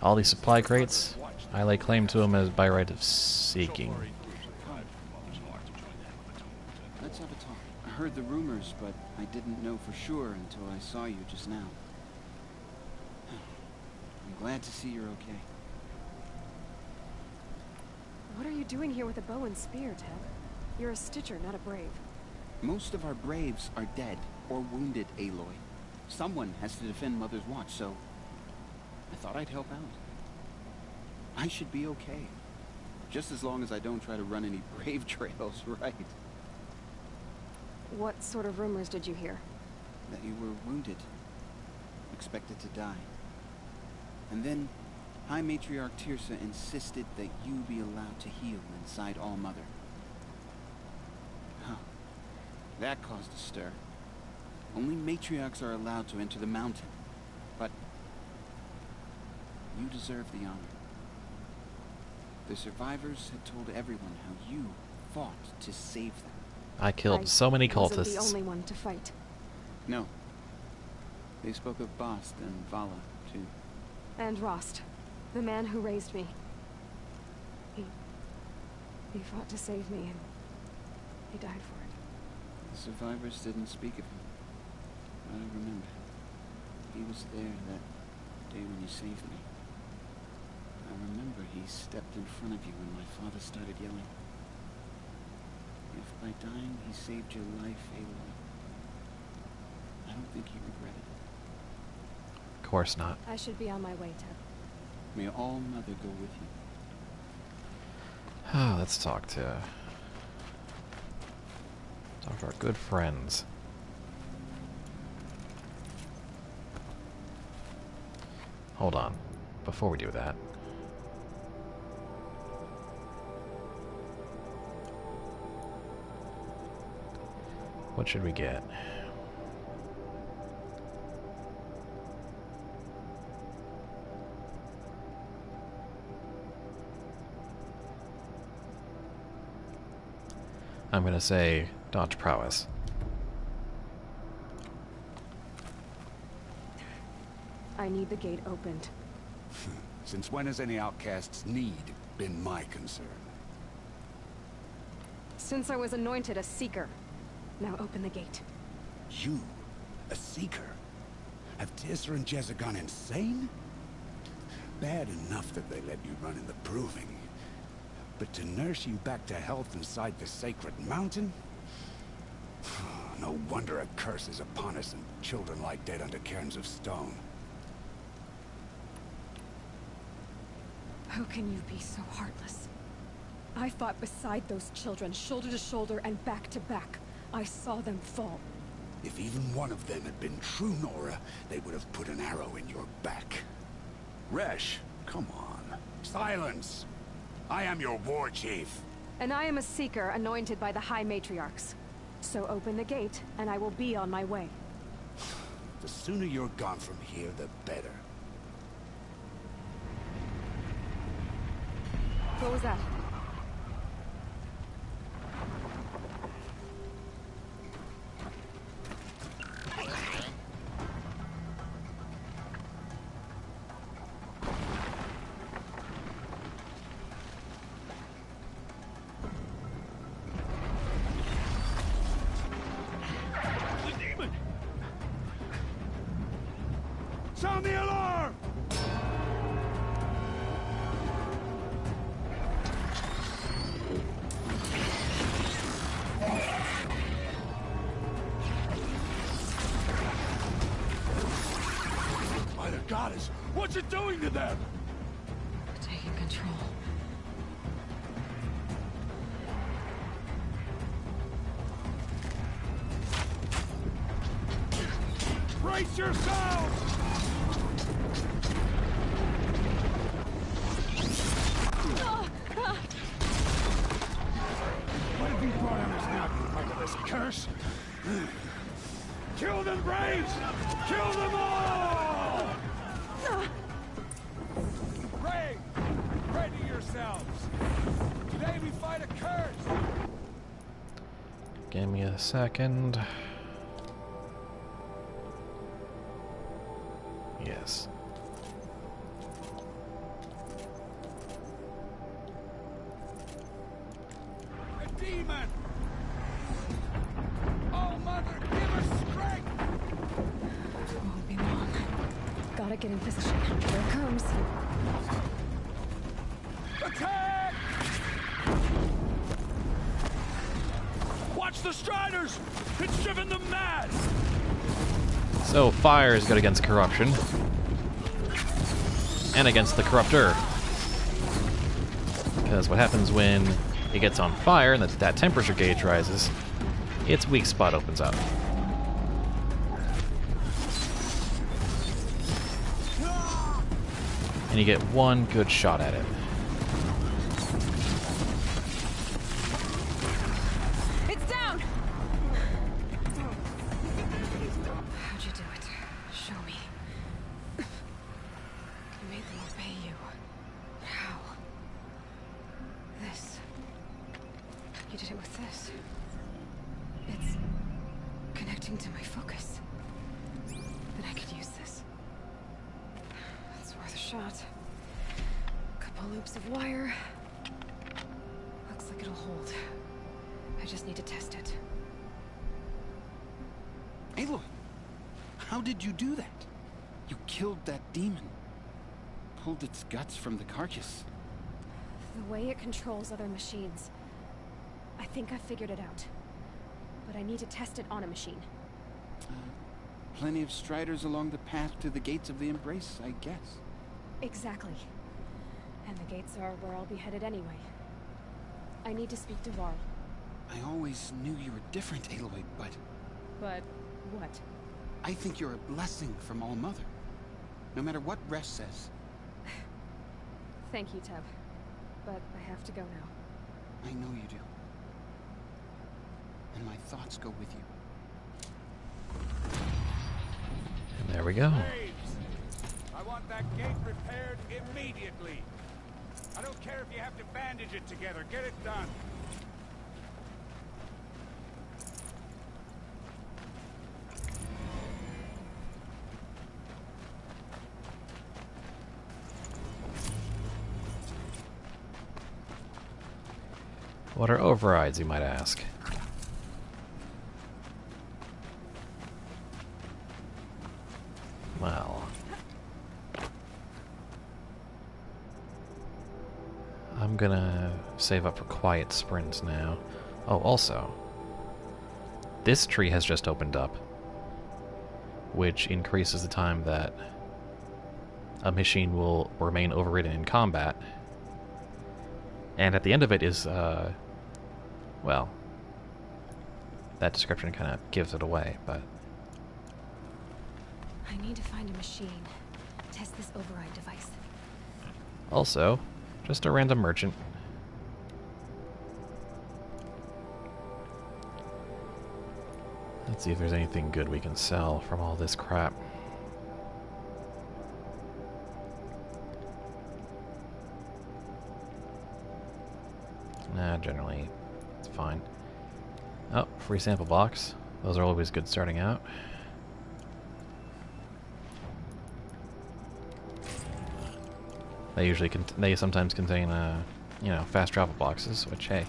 All these supply crates, I lay claim to them as by right of seeking. Let's have a talk. I heard the rumors, but I didn't know for sure until I saw you just now. I'm glad to see you're okay. What are you doing here with a bow and spear, Ted? You're a Stitcher, not a Brave. Most of our Braves are dead or wounded, Aloy. Someone has to defend Mother's watch, so I thought I'd help out. I should be okay. Just as long as I don't try to run any Brave trails, right? What sort of rumors did you hear? That you were wounded. Expected to die. And then High Matriarch Tirsa insisted that you be allowed to heal inside All Mother. Huh. That caused a stir. Only matriarchs are allowed to enter the mountain. But you deserve the honor. The survivors had told everyone how you fought to save them. I killed so many cultists. I wasn't the only one to fight. No. They spoke of Bast and Vala, too. And Rost, the man who raised me. He fought to save me, and he died for it. The survivors didn't speak of him. But I remember. He was there that day when you saved me. I remember he stepped in front of you when my father started yelling. If by dying he saved your life, Aloy, I don't think you regret it. Of course not. I should be on my way, Ted. May All Mother go with you. Let's talk to our good friends. Hold on. Before we do that. What should we get? I'm going to say Dodge Prowess. I need the gate opened. Since when has any outcast's need been my concern? Since I was anointed a Seeker. Now open the gate. You? A Seeker? Have Tirsa and Jezza gone insane? Bad enough that they let you run in the Proving. But to nurse you back to health inside the Sacred Mountain? No wonder a curse is upon us and children lie dead under cairns of stone. How can you be so heartless? I fought beside those children, shoulder to shoulder and back to back. I saw them fall. If even one of them had been true Nora, they would have put an arrow in your back. Resh, come on. Silence! I am your war chief. And I am a Seeker anointed by the High Matriarchs. So open the gate, and I will be on my way. The sooner you're gone from here, the better. What was that? goddess! What's it doing to them? Taking control. Brace yourselves! What have you brought on us now, you motherless curse? Kill them, Braves! Kill them all! Brave! Ready yourselves! Today we fight a curse! Give me a second. Yes. A demon! Oh, Mother, give us strength! Won't be long. Gotta get in position. Here it comes. Attack! Watch the Striders! It's driven them mad! So fire is good against corruption. And against the corruptor. Because what happens when it gets on fire and that temperature gauge rises, its weak spot opens up. And you get one good shot at it. It's down! How'd you do it? Show me. You made them obey you. How? This. You did it with this. It's connecting to my focus. Then I could use this. It's worth a shot. Couple loops of wire. Looks like it'll hold. I just need to test it. Aloy, how did you do that? You killed that demon. Pulled its guts from the carcass. The way it controls other machines. I think I figured it out. But I need to test it on a machine. Plenty of Striders along the path to the gates of the Embrace, I guess. Exactly. And the gates are where I'll be headed anyway. I need to speak to Varl. I always knew you were different, Aloy, but... But what? I think you're a blessing from All Mother. No matter what Rest says. Thank you, Teb. But I have to go now. I know you do. And my thoughts go with you. And there we go. Braves, I want that gate repaired immediately. I don't care if you have to bandage it together. Get it done. What are overrides, you might ask? Well... I'm gonna save up for quiet sprints now. Oh, also... this tree has just opened up, which increases the time that a machine will remain overridden in combat. And at the end of it is, well, that description kind of gives it away, but... I need to find a machine. Test this override device. Also, just a random merchant. Let's see if there's anything good we can sell from all this crap. Nah, generally, it's fine. Oh, free sample box. Those are always good starting out. They sometimes contain, you know, fast travel boxes, which, hey.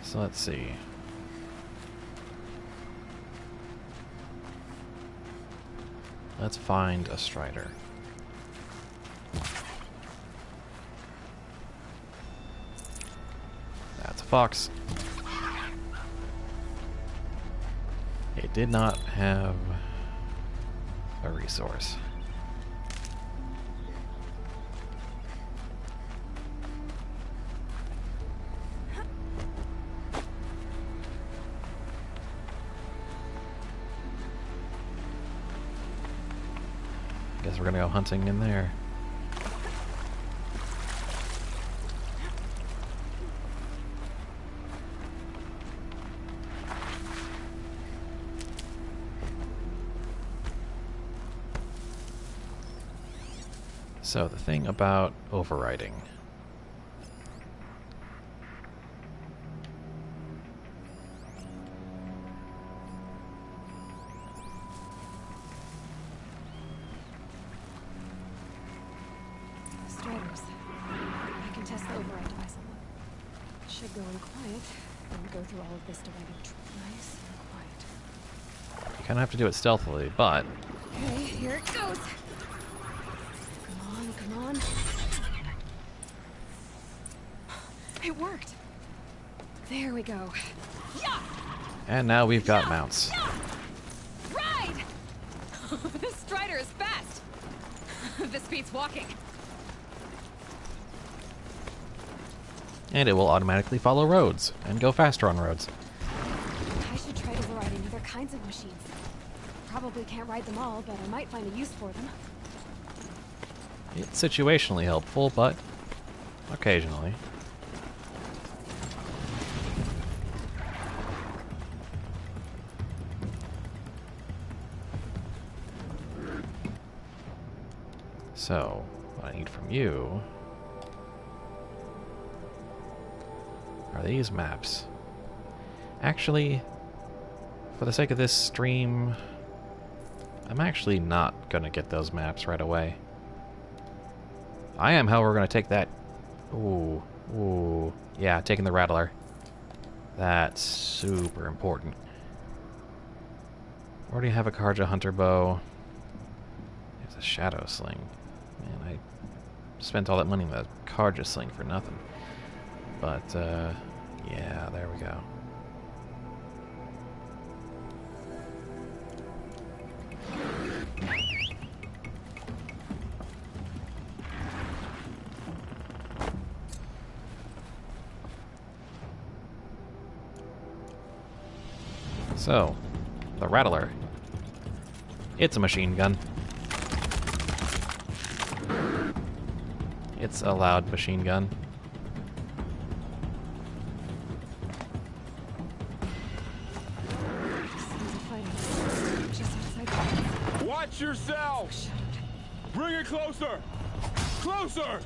So let's see. Let's find a Strider. box. It did not have a resource. Guess we're gonna go hunting in there. So, the thing about overriding. Striders. I can test the override device on them. Should go in quiet, and go through all of this dividing nice and quiet. You kind of have to do it stealthily, but... Okay, here it goes! Come on. It worked. There we go. Yeah! And now we've got mounts. Ride! This Strider is fast. This beats walking. And it will automatically follow roads and go faster on roads. I should try overriding other kinds of machines. Probably can't ride them all, but I might find a use for them. It's situationally helpful, but occasionally. So, what I need from you are these maps. Actually, for the sake of this stream, I'm actually not gonna get those maps right away. I am, however, going to take that. Ooh. Yeah, taking the Rattler. That's super important. Already have a Karja Hunter bow. There's a Shadow Sling. Man, I spent all that money on the Karja Sling for nothing. But, yeah, there we go. So, the Rattler. It's a machine gun. It's a loud machine gun. Watch yourself! Bring it closer! Closer!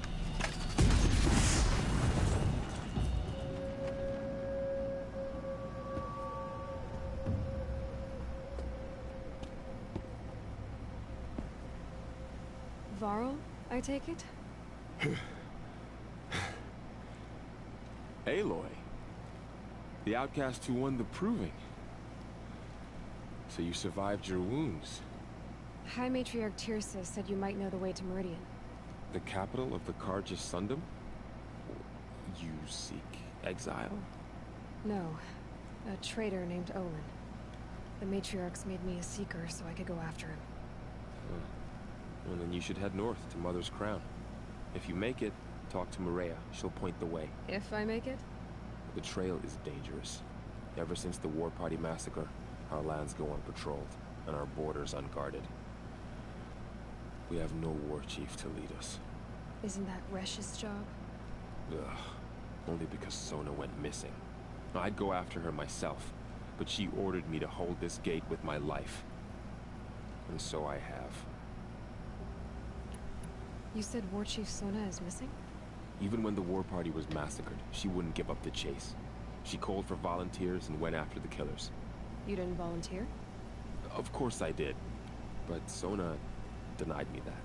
Varl, I take it? Aloy. The outcast who won the proving. So you survived your wounds. High Matriarch Tirsa said you might know the way to Meridian. The capital of the Karja Sundom? You seek exile? No. A traitor named Olin. The Matriarchs made me a seeker so I could go after him. Well, then you should head north to Mother's Crown. If you make it, talk to Maria. She'll point the way. If I make it? The trail is dangerous. Ever since the War Party massacre, our lands go unpatrolled, and our borders unguarded. We have no war chief to lead us. Isn't that Resh's job? Ugh. Only because Sona went missing. I'd go after her myself, but she ordered me to hold this gate with my life. And so I have. You said War Chief Sona is missing? Even when the War Party was massacred, she wouldn't give up the chase. She called for volunteers and went after the killers. You didn't volunteer? Of course I did. But Sona denied me that.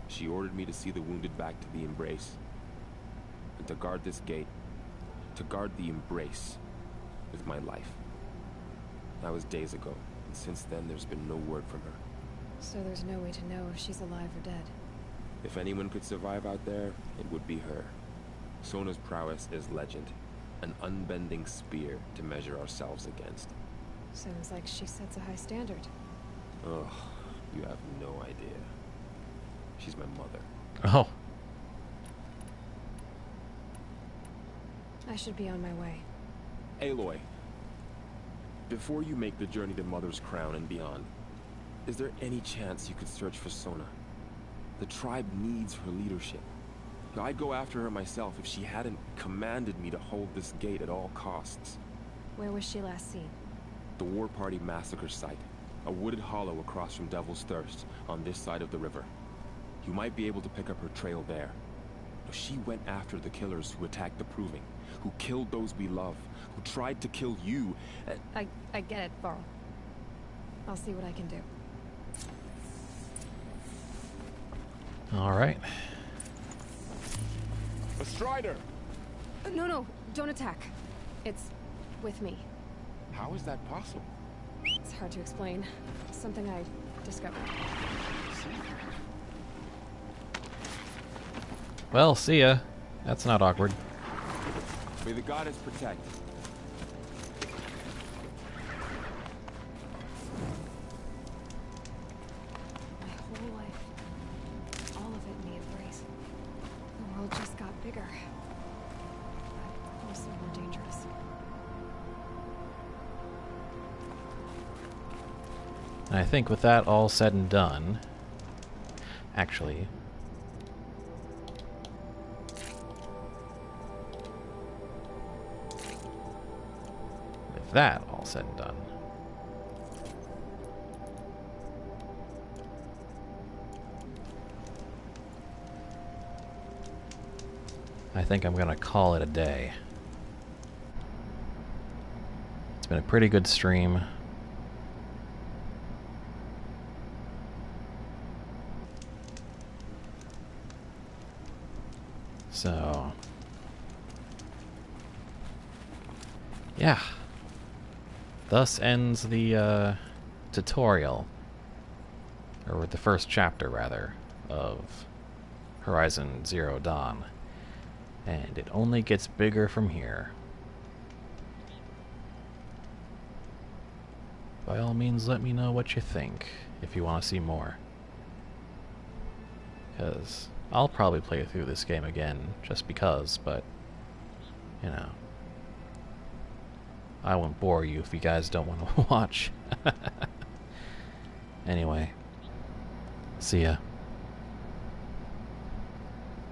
She ordered me to see the wounded back to the Embrace. And to guard this gate, to guard the Embrace, with my life. That was days ago, and since then there's been no word from her. So there's no way to know if she's alive or dead. If anyone could survive out there, it would be her. Sona's prowess is legend. An unbending spear to measure ourselves against. Sounds like she sets a high standard. Ugh, you have no idea. She's my mother. Oh. I should be on my way. Aloy, before you make the journey to Mother's Crown and beyond, is there any chance you could search for Sona? The tribe needs her leadership. I'd go after her myself if she hadn't commanded me to hold this gate at all costs. Where was she last seen? The War Party massacre site. A wooded hollow across from Devil's Thirst, on this side of the river. You might be able to pick up her trail there. She went after the killers who attacked the Proving, who killed those we love, who tried to kill you. I get it, Varl. I'll see what I can do. All right. A Strider! No, don't attack. It's with me. How is that possible? It's hard to explain. Something I discovered. Well, see ya. That's not awkward. May the goddess protect. My whole life, all of it in the embrace. The world just got bigger, but also more dangerous. And I think with that all said and done, actually, with that all said and done, I think I'm gonna call it a day. It's been a pretty good stream. So, yeah. Thus ends the tutorial, or the first chapter, rather, of Horizon Zero Dawn. And it only gets bigger from here. By all means, let me know what you think, if you want to see more. Because I'll probably play through this game again, just because, but, you know, I won't bore you if you guys don't want to watch. Anyway, see ya.